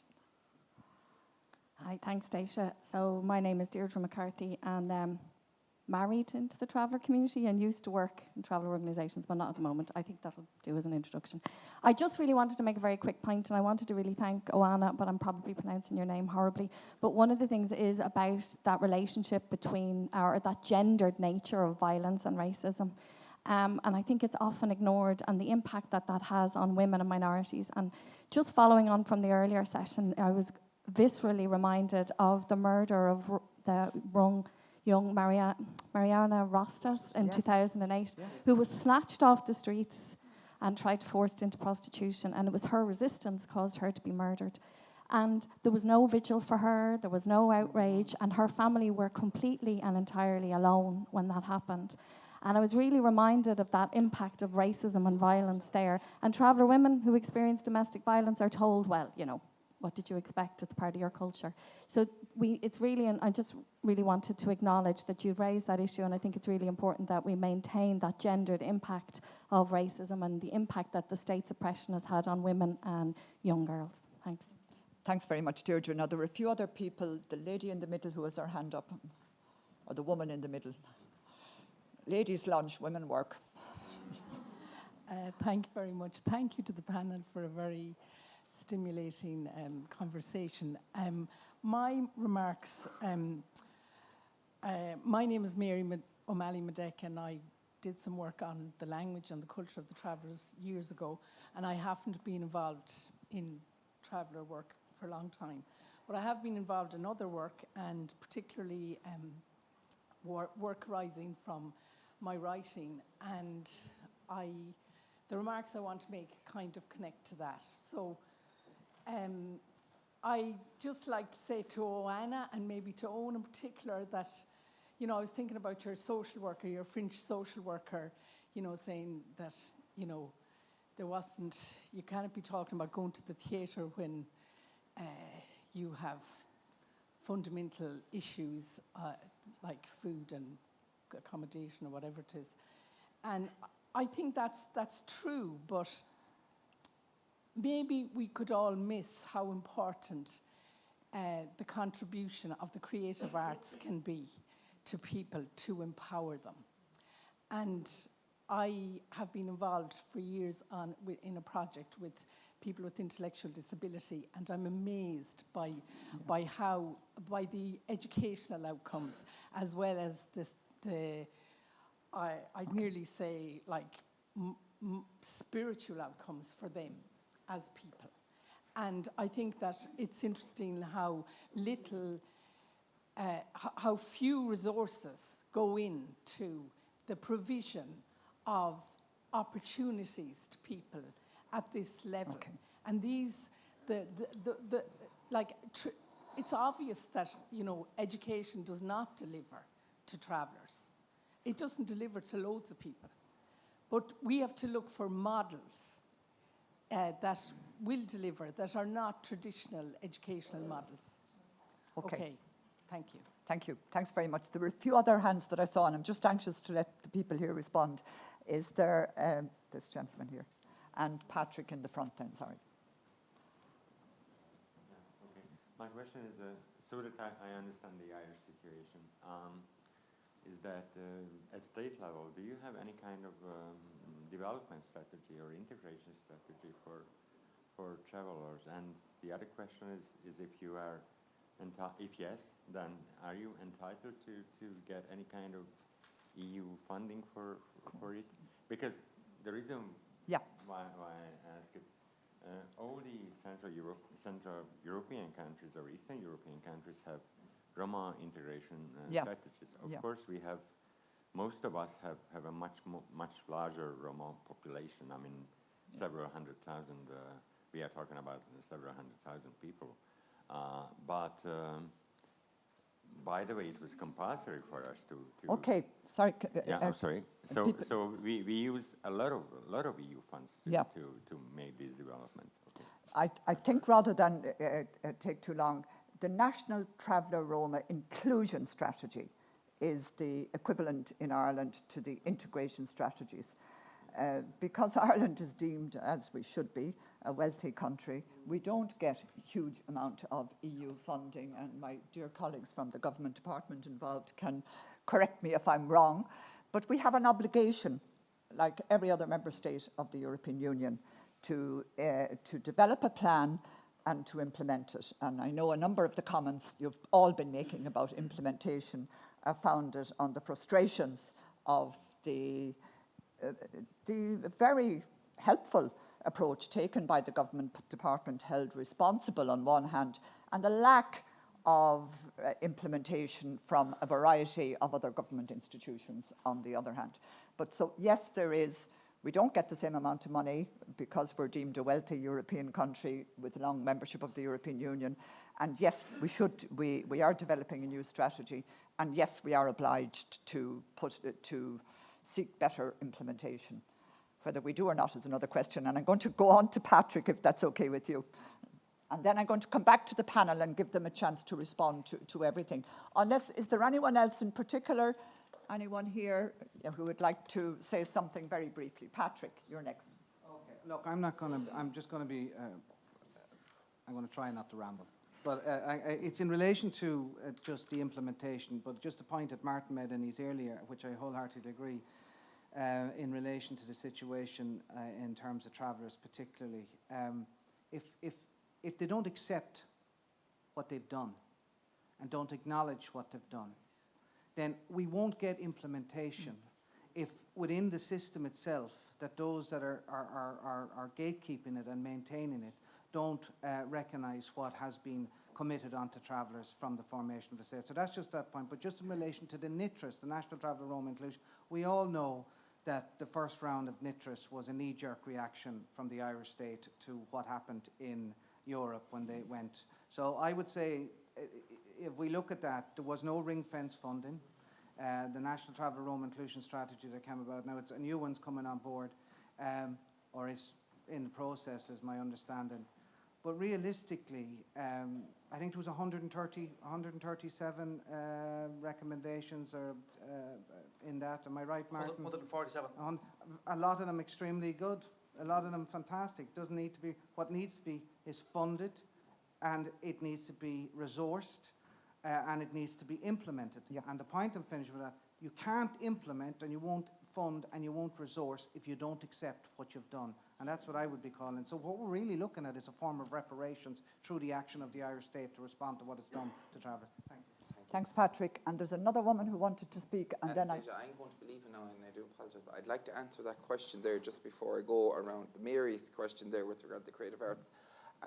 J: Hi, thanks, Stacia. So my name is Deirdre McCarthy, and married into the traveller community and used to work in traveller organisations, but not at the moment. I think that'll do as an introduction. I just really wanted to make a very quick point, and I wanted to really thank Oana, but I'm probably pronouncing your name horribly. But one of the things is about that relationship between, or that gendered nature of violence and racism. And I think it's often ignored, and the impact that has on women and minorities. And just following on from the earlier session, I was viscerally reminded of the murder of the young Mariana Rostas in 2008, who was snatched off the streets and forced into prostitution, and it was her resistance caused her to be murdered. And there was no vigil for her, there was no outrage, and her family were completely and entirely alone when that happened. And I was really reminded of that impact of racism and violence there. And traveller women who experience domestic violence are told, well, what did you expect? It's part of your culture. So it's really, and I just really wanted to acknowledge that you raised that issue, and I think it's really important that we maintain that gendered impact of racism and the impact that the state's oppression has had on women and young girls. Thanks.
A: Thanks very much, Deirdre. Now, there were a few other people. The lady in the middle who has her hand up, or the woman in the middle. Ladies' lunch, women work.
K: Thank you very much. Thank you to the panel for a very stimulating conversation. My remarks My name is Mary O'Malley Madec, and I did some work on the language and the culture of the travellers years ago, and I haven't been involved in traveller work for a long time. But I have been involved in other work, and particularly work arising from my writing, and the remarks I want to make kind of connect to that. So I just like to say to Oana, and maybe to Owen in particular, that, you know, I was thinking about your social worker, your French social worker, you know, saying that, you know, you can't be talking about going to the theatre when you have fundamental issues like food and accommodation or whatever it is. And I think that's true, but maybe we could all miss how important the contribution of the creative arts can be to people to empower them. And I have been involved for years in a project with people with intellectual disability, and I'm amazed by the educational outcomes, as well as I'd nearly say like spiritual outcomes for them as people. And I think that it's interesting how how few resources go into the provision of opportunities to people at this level.
A: Okay.
K: And it's obvious that, you know, education does not deliver to travellers. It doesn't deliver to loads of people. But we have to look for models that will deliver, that are not traditional educational models.
A: Okay.
K: Thank you.
A: Thank you. Thanks very much. There were a few other hands that I saw, and I'm just anxious to let the people here respond. Is there this gentleman here? And Patrick in the front then, sorry.
L: Yeah, okay. My question is, so that I understand the Irish situation, is that at state level, do you have any kind of development strategy or integration strategy for travelers? And the other question is if you are, if yes, then are you entitled to get any kind of EU funding for it? Because the reason why I ask it, all the Central European countries or Eastern European countries have Roma integration strategies. Of course, most of us have a much larger Roma population. I mean, several hundred thousand. We are talking about several hundred thousand people. But by the way, it was compulsory for us to.
A: Okay, sorry.
L: Sorry. So we use a lot of EU funds to make these developments. Okay.
A: I think rather than take too long, the National Traveller Roma Inclusion Strategy is the equivalent in Ireland to the integration strategies. Because Ireland is deemed, as we should be, a wealthy country, we don't get a huge amount of EU funding, and my dear colleagues from the government department involved can correct me if I'm wrong, but we have an obligation, like every other member state of the European Union, to develop a plan and to implement it. And I know a number of the comments you've all been making about implementation are founded on the frustrations of the very helpful approach taken by the government department held responsible on one hand, and the lack of implementation from a variety of other government institutions on the other hand. But so yes, we don't get the same amount of money because we're deemed a wealthy European country with long membership of the European Union. And yes, we are developing a new strategy. And yes, we are obliged to seek better implementation. Whether we do or not is another question. And I'm going to go on to Patrick, if that's okay with you. And then I'm going to come back to the panel and give them a chance to respond to everything. Is there anyone else in particular? Anyone here who would like to say something very briefly? Patrick, you're next.
M: Okay. Look, I'm going to try not to ramble. But it's in relation to just the implementation, but just a point that Martin made in his earlier, which I wholeheartedly agree, in relation to the situation in terms of travellers particularly. If they don't accept what they've done and don't acknowledge what they've done, then we won't get implementation if within the system itself that those that are gatekeeping it and maintaining it don't recognise what has been committed onto travellers from the formation of the state. So that's just that point. But just in relation to the NITRIS, the National Traveller Roma Inclusion, we all know that the first round of NITRIS was a knee-jerk reaction from the Irish state to what happened in Europe when they went. So I would say, if we look at that, there was no ring-fence funding. The National Traveller Roma Inclusion Strategy that came about, now it's a new one's coming on board, or is in the process, is my understanding. But realistically, I think there was 137 recommendations or in that. Am I right, Martin?
B: 147.
M: A lot of them extremely good. A lot of them fantastic. Doesn't need to be. What needs to be is funded, and it needs to be resourced, and it needs to be implemented.
A: Yeah.
M: And the point I'm finishing with that: you can't implement, and you won't fund, and you won't resource if you don't accept what you've done. And that's what I would be calling. So what we're really looking at is a form of reparations through the action of the Irish state to respond to what it's done to travellers. Thank you.
A: Thanks, Patrick. And there's another woman who wanted to speak, and then
E: I'm going to be leaving now, and I do apologise, but I'd like to answer that question there just before I go around Mary's question there with regard to the creative arts.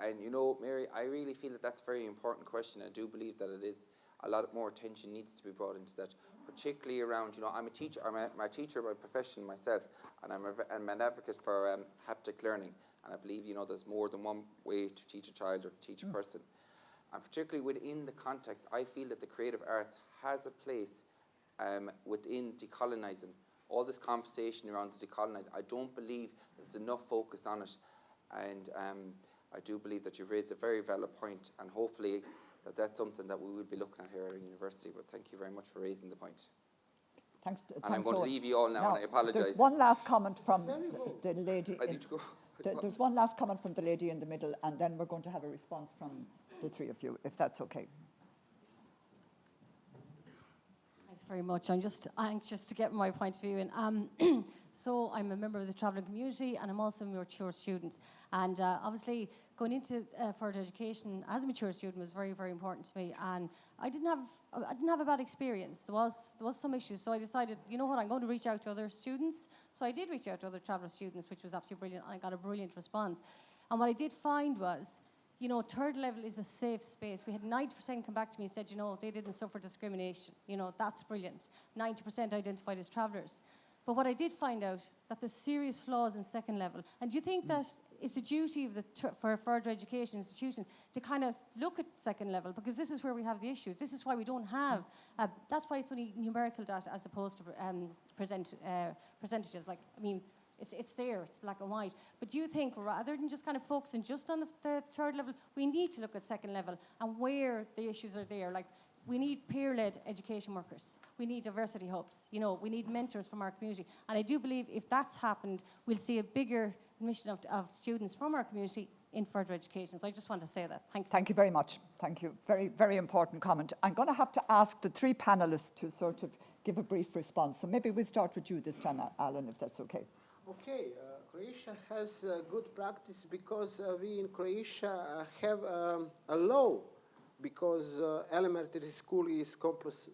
E: And you know, Mary, I really feel that that's a very important question. I do believe that it is. A lot more attention needs to be brought into that, particularly around, you know, I'm a teacher, I'm a teacher by profession myself, and I'm an advocate for haptic learning, and I believe, you know, there's more than one way to teach a child or teach a person. And particularly within the context, I feel that the creative arts has a place within decolonising. All this conversation around the decolonising, I don't believe there's enough focus on it, and I do believe that you've raised a very valid point, and hopefully that's something that we will be looking at here at our university. But thank you very much for raising the point.
A: Thanks,
E: and I'm going to
A: Owen.
E: leave you all now, and I apologise.
A: There's one last comment from the lady.
E: I need to go.
A: There's one last comment from the lady in the middle, and then we're going to have a response from the three of you, if that's okay.
J: Thanks very much. I'm just anxious to get my point of view in. So I'm a member of the travelling community, and I'm also a mature student. And obviously, going into further education as a mature student was very, very important to me. And I didn't have a bad experience. There was some issues, so I decided, you know what, I'm going to reach out to other students. So I did reach out to other traveller students, which was absolutely brilliant, and I got a brilliant response. And what I did find was, you know, third level is a safe space. We had 90% come back to me and said, you know, they didn't suffer discrimination. You know, that's brilliant. 90% identified as travellers. But what I did find out, that there's serious flaws in second level. And do you think that it's the duty of for further education institutions to kind of look at second level? Because this is where we have the issues. This is why we don't have, that's why it's only numerical data as opposed to percentages. Like, I mean, it's there, it's black and white. But do you think rather than just kind of focusing just on the third level, we need to look at second level and where the issues are there? Like, we need peer-led education workers. We need diversity hubs. You know, we need mentors from our community. And I do believe if that's happened, we'll see a bigger admission of students from our community in further education. So I just want to say that. Thank you.
A: Thank you very much. Thank you. Very, very important comment. I'm going to have to ask the three panelists to sort of give a brief response. So maybe we'll start with you this time, Alan, if that's okay.
D: Okay, Croatia has good practice because we in Croatia have a law because elementary school is compulsory.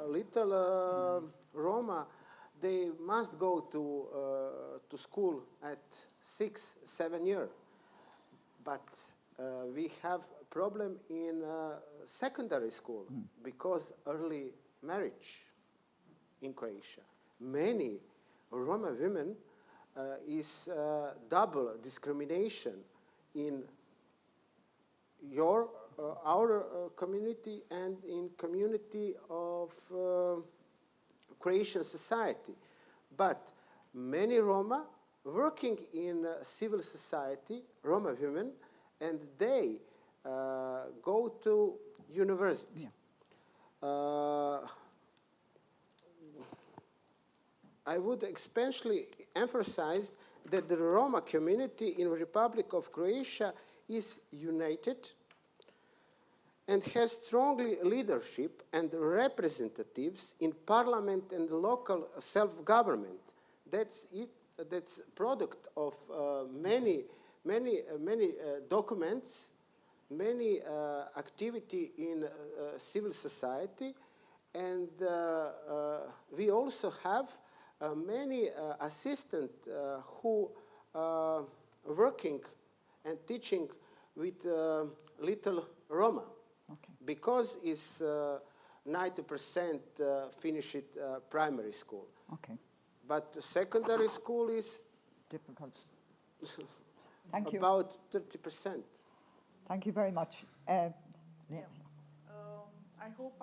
D: Little Roma, they must go to school at 6-7 years. But we have a problem in secondary school because early marriage in Croatia. Many Roma women is double discrimination in our community and in community of Croatian society. But many Roma working in civil society, Roma women, and they go to university. Yeah. I would especially emphasize that the Roma community in the Republic of Croatia is united and has strongly leadership and representatives in parliament and local self-government. That's it. That's product of many documents many activity in civil society, and we also have many assistants who working and teaching with little Roma, because it's 90% finished primary school.
A: Okay.
D: But the secondary school is
A: difficult. Thank you.
D: About 30%.
A: Thank you very much. Yeah.
C: I hope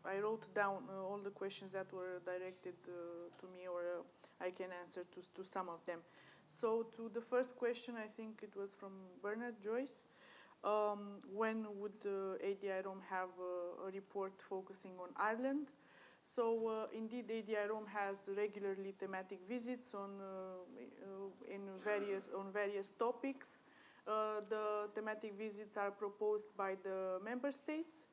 C: I wrote down all the questions that were directed to me, or I can answer to some of them. So to the first question, I think it was from Bernard Joyce. When would ADI-ROM have a report focusing on Ireland? So indeed, ADI-ROM has regularly thematic visits on various topics. The thematic visits are proposed by the member states.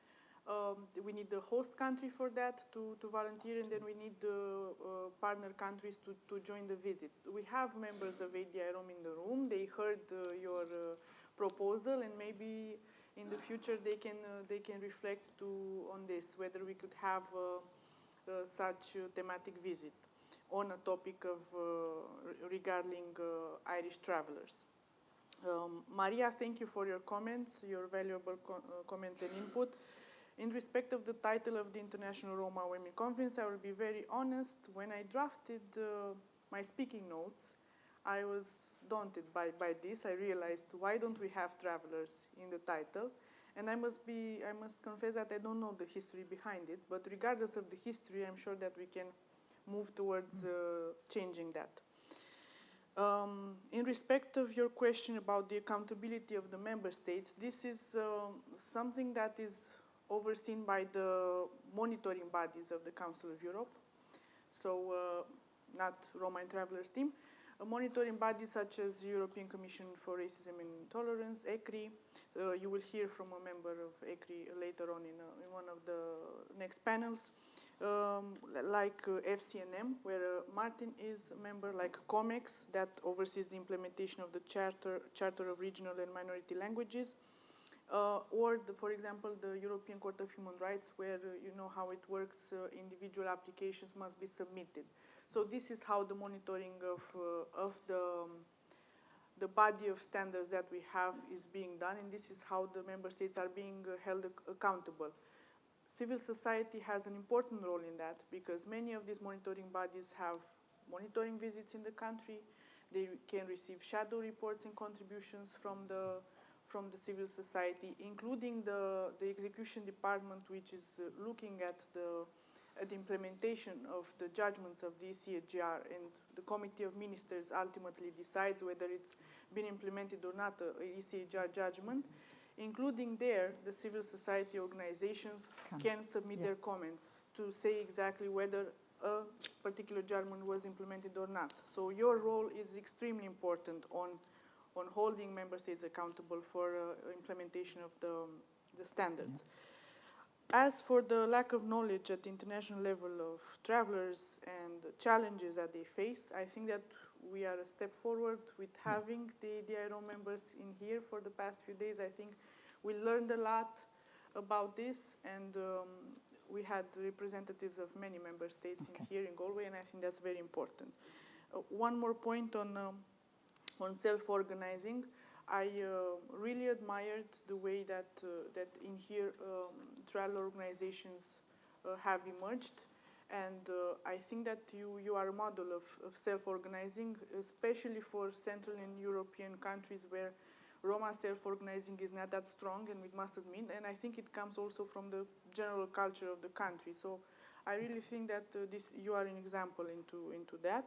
C: We need the host country for that to volunteer, and then we need the partner countries to join the visit. We have members of ADI-ROM in the room. They heard your proposal, and maybe in the future they can reflect on this, whether we could have such a thematic visit on a topic of regarding Irish travelers. Maria, thank you for your comments, your valuable comments and input. In respect of the title of the International Roma Women Conference, I will be very honest. When I drafted my speaking notes, I was daunted by this. I realized, why don't we have travelers in the title? And I must confess that I don't know the history behind it, but regardless of the history, I'm sure that we can move towards changing that. In respect of your question about the accountability of the member states, this is something that is overseen by the monitoring bodies of the Council of Europe, so not Roma and Travelers team. Monitoring bodies such as the European Commission for Racism and Intolerance, ECRI. You will hear from a member of ECRI later on in one of the next panels. Like FCNM, where Martin is a member, like COMEX, that oversees the implementation of the Charter of Regional and Minority Languages. Or, for example, the European Court of Human Rights, where you know how it works, individual applications must be submitted. So this is how the monitoring of the body of standards that we have is being done, and this is how the member states are being held accountable. Civil society has an important role in that, because many of these monitoring bodies have monitoring visits in the country. They can receive shadow reports and contributions from the civil society, including the execution department, which is looking at the implementation of the judgments of the ECHR, and the Committee of Ministers ultimately decides whether it's been implemented or not, a ECHR judgment. Including there, the civil society organizations can submit their comments to say exactly whether a particular judgment was implemented or not. So your role is extremely important on holding member states accountable for implementation of the standards. As for the lack of knowledge at the international level of travelers and the challenges that they face, I think that we are a step forward with having the ADI-ROM members in here for the past few days. I think we learned a lot about this, and we had representatives of many member states in here in Galway, and I think that's very important. One more point on self-organizing. I really admired the way that in here travel organizations have emerged, and I think that you are a model of self-organizing, especially for Central and European countries where Roma self-organizing is not that strong, and we must admit, and I think it comes also from the general culture of the country. So I really think that you are an example into that.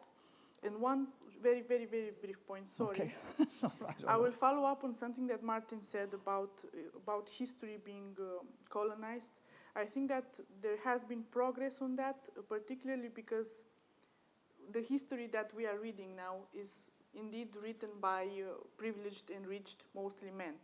C: And one very, very, very brief point, sorry.
A: Okay.
C: I will follow up on something that Martin said about history being colonized. I think that there has been progress on that, particularly because the history that we are reading now is indeed written by privileged and enriched, mostly men.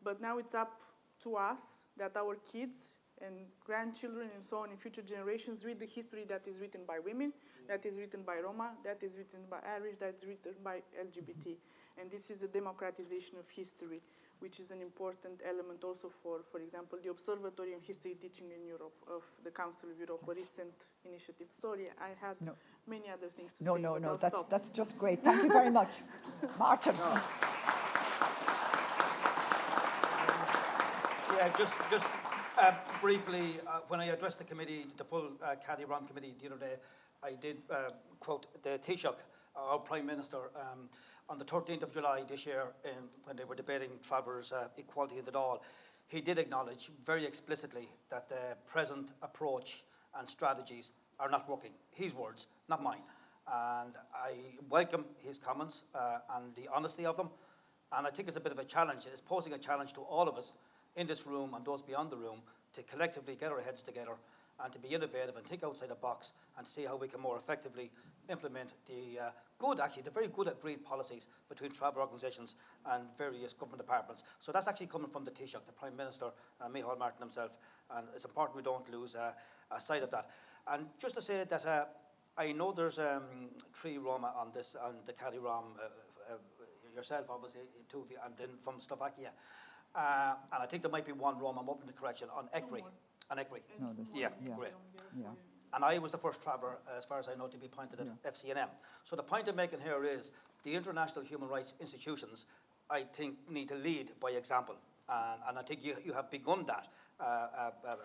C: But now it's up to us, that our kids and grandchildren and so on in future generations read the history that is written by women, that is written by Roma, that is written by Irish, that is written by LGBT. And this is the democratization of history, which is an important element also for example, the Observatory on History Teaching in Europe of the Council of Europe, a recent initiative. Sorry, I had many other things to say.
A: No, that's just great. Thank you very much. Martin.
B: Yeah, just briefly, when I addressed the committee, the full Caddy Ron committee the other day, I did quote the Taoiseach, our Prime Minister, on the 13th of July this year, when they were debating travellers' equality in the Dáil. He did acknowledge very explicitly that the present approach and strategies are not working. His words, not mine. And I welcome his comments and the honesty of them. And I think it's a bit of a challenge. It's posing a challenge to all of us in this room and those beyond the room to collectively get our heads together and to be innovative and think outside the box and see how we can more effectively implement the very good agreed policies between travel organisations and various government departments. So that's actually coming from the Taoiseach, the Prime Minister, Micheál Martin himself, and it's important we don't lose sight of that. And just to say that I know there's 3 Roma on this, on the Caddy Rom, yourself obviously, 2 of you, and then from Slovakia. And I think there might be 1 Roma, I'm open to correction, on Ekri. On Ekri.
A: No,
B: yeah, great.
A: Yeah.
B: And I was the first traveller, as far as I know, to be appointed at FCNM. So the point I'm making here is the international human rights institutions, I think, need to lead by example. And I think you have begun that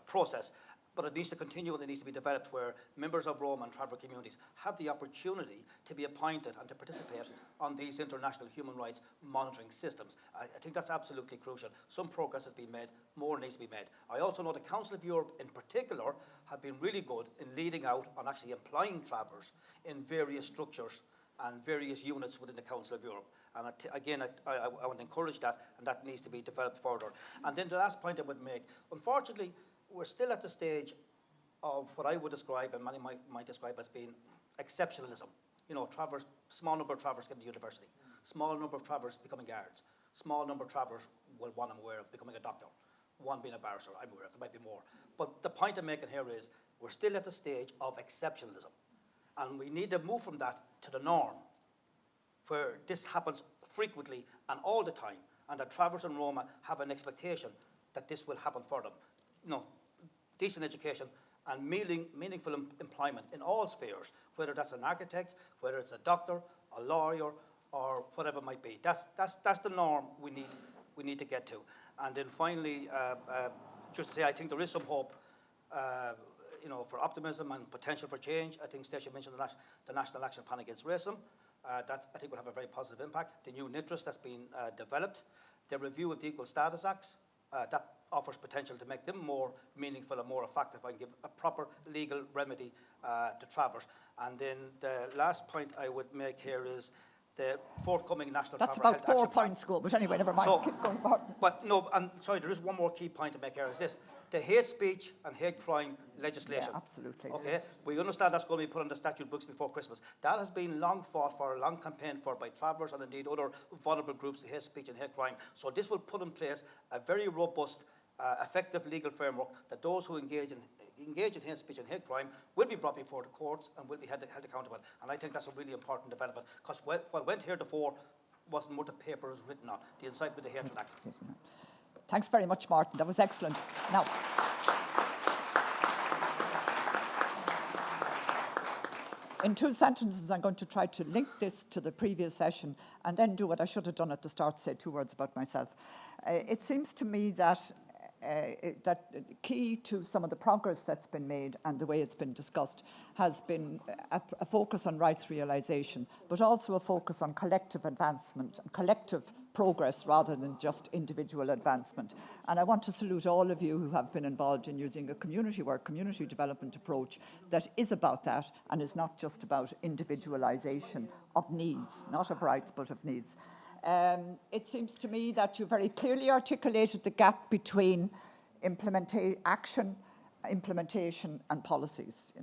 B: process. But it needs to continue and it needs to be developed where members of Roma and traveller communities have the opportunity to be appointed and to participate on these international human rights monitoring systems. I think that's absolutely crucial. Some progress has been made, more needs to be made. I also know the Council of Europe in particular have been really good in leading out on actually employing travellers in various structures and various units within the Council of Europe. And again, I want to encourage that, and that needs to be developed further. And then the last point I would make, unfortunately, we're still at the stage of what I would describe, and many might describe as being exceptionalism. You know, travellers, small number of travellers getting to university, small number of travellers becoming guards, small number of travellers, well, one I'm aware of, becoming a doctor, one being a barrister, I'm aware of, there might be more. But the point I'm making here is we're still at the stage of exceptionalism. And we need to move from that to the norm, where this happens frequently and all the time, and that travellers in Roma have an expectation that this will happen for them. You know, decent education and meaningful employment in all spheres, whether that's an architect, whether it's a doctor, a lawyer, or whatever it might be. That's the norm we need to get to. And then finally, just to say, I think there is some hope, you know, for optimism and potential for change. I think Stacia mentioned the National Action Plan Against Racism. That I think will have a very positive impact. The new NITRIS that's been developed, the review of the Equal Status Acts, that offers potential to make them more meaningful and more effective and give a proper legal remedy to travellers. And then the last point I would make here is the forthcoming National
A: That's
B: Traveller
A: about
B: Health
A: 4
B: Action Plan.
A: points ago, but anyway, never mind.
B: So,
A: Keep going, Martin.
B: But no, and sorry, there is one more key point to make here, is this. The hate speech and hate crime legislation.
A: Yeah, absolutely.
B: Okay, we understand that's going to be put on the statute books before Christmas. That has been long fought for, a long campaigned for by travellers and indeed other vulnerable groups, hate speech and hate crime. So this will put in place a very robust, effective legal framework that those who engage in hate speech and hate crime will be brought before the courts and will be held accountable. And I think that's a really important development, because what went here before wasn't what the paper was written on, the Incitement to Hatred Act.
A: Thanks very much, Martin. That was excellent. Now, in 2 sentences, I'm going to try to link this to the previous session and then do what I should have done at the start, say 2 words about myself. It seems to me that that key to some of the progress that's been made and the way it's been discussed has been a focus on rights realisation, but also a focus on collective advancement and collective progress rather than just individual advancement. And I want to salute all of you who have been involved in using a community work, community development approach that is about that and is not just about individualisation of needs, not of rights, but of needs. It seems to me that you very clearly articulated the gap between implementation and policies.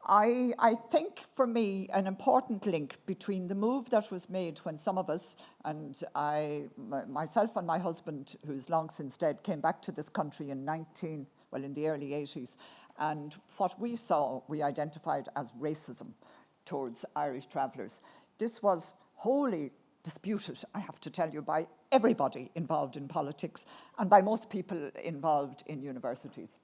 A: I think for me an important link between the move that was made when some of us, and myself and my husband, who's long since dead, came back to this country in the early 80s, and what we saw, we identified as racism towards Irish travellers. This was wholly disputed, I have to tell you, by everybody involved in politics and by most people involved in universities.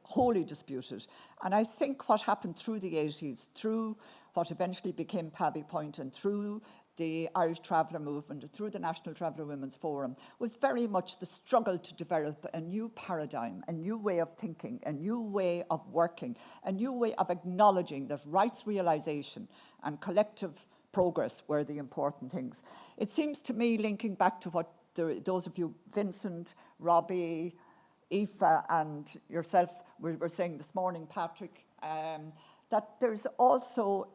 A: Wholly disputed. And I think what happened through the 80s, through what eventually became Pabby Point and through the Irish Traveller Movement and through the National Traveller Women's Forum was very much the struggle to develop a new paradigm, a new way of thinking, a new way of working, a new way of acknowledging that rights realisation and collective progress were the important things. It seems to me, linking back to what those of you, Vincent, Robbie, Aoife and yourself were saying this morning, Patrick, that there's also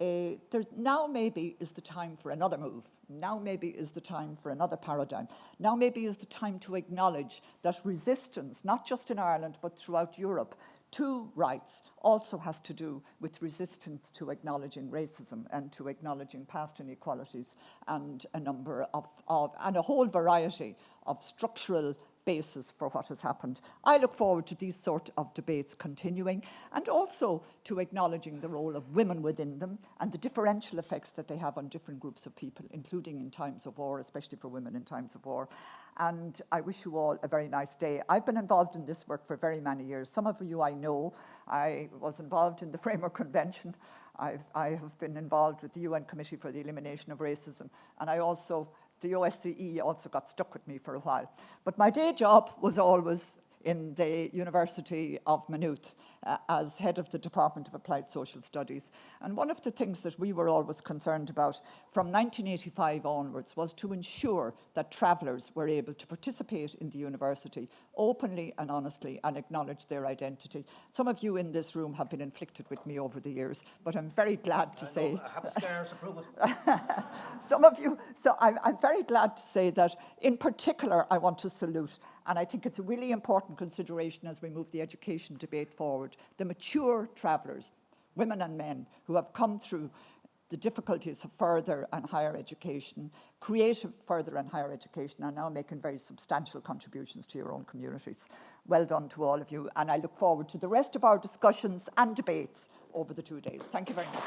A: now maybe is the time for another move. Now maybe is the time for another paradigm. Now maybe is the time to acknowledge that resistance, not just in Ireland, but throughout Europe, to rights also has to do with resistance to acknowledging racism and to acknowledging past inequalities and a number and a whole variety of structural basis for what has happened. I look forward to these sort of debates continuing and also to acknowledging the role of women within them and the differential effects that they have on different groups of people, including in times of war, especially for women in times of war. And I wish you all a very nice day. I've been involved in this work for very many years. Some of you I know. I was involved in the Framework Convention. I have been involved with the UN Committee for the Elimination of Racism, and the OSCE also got stuck with me for a while. But my day job was always in the University of Maynooth as head of the Department of Applied Social Studies. And one of the things that we were always concerned about from 1985 onwards was to ensure that travellers were able to participate in the university openly and honestly and acknowledge their identity. Some of you in this room have been inflicted with me over the years, but I'm very glad to say...
B: I have scars to prove it.
A: Some of you, so I'm very glad to say that in particular I want to salute, and I think it's a really important consideration as we move the education debate forward, the mature travellers, women and men, who have come through the difficulties of further and higher education, creative further and higher education, are now making very substantial contributions to your own communities. Well done to all of you, and I look forward to the rest of our discussions and debates over the 2 days. Thank you very much.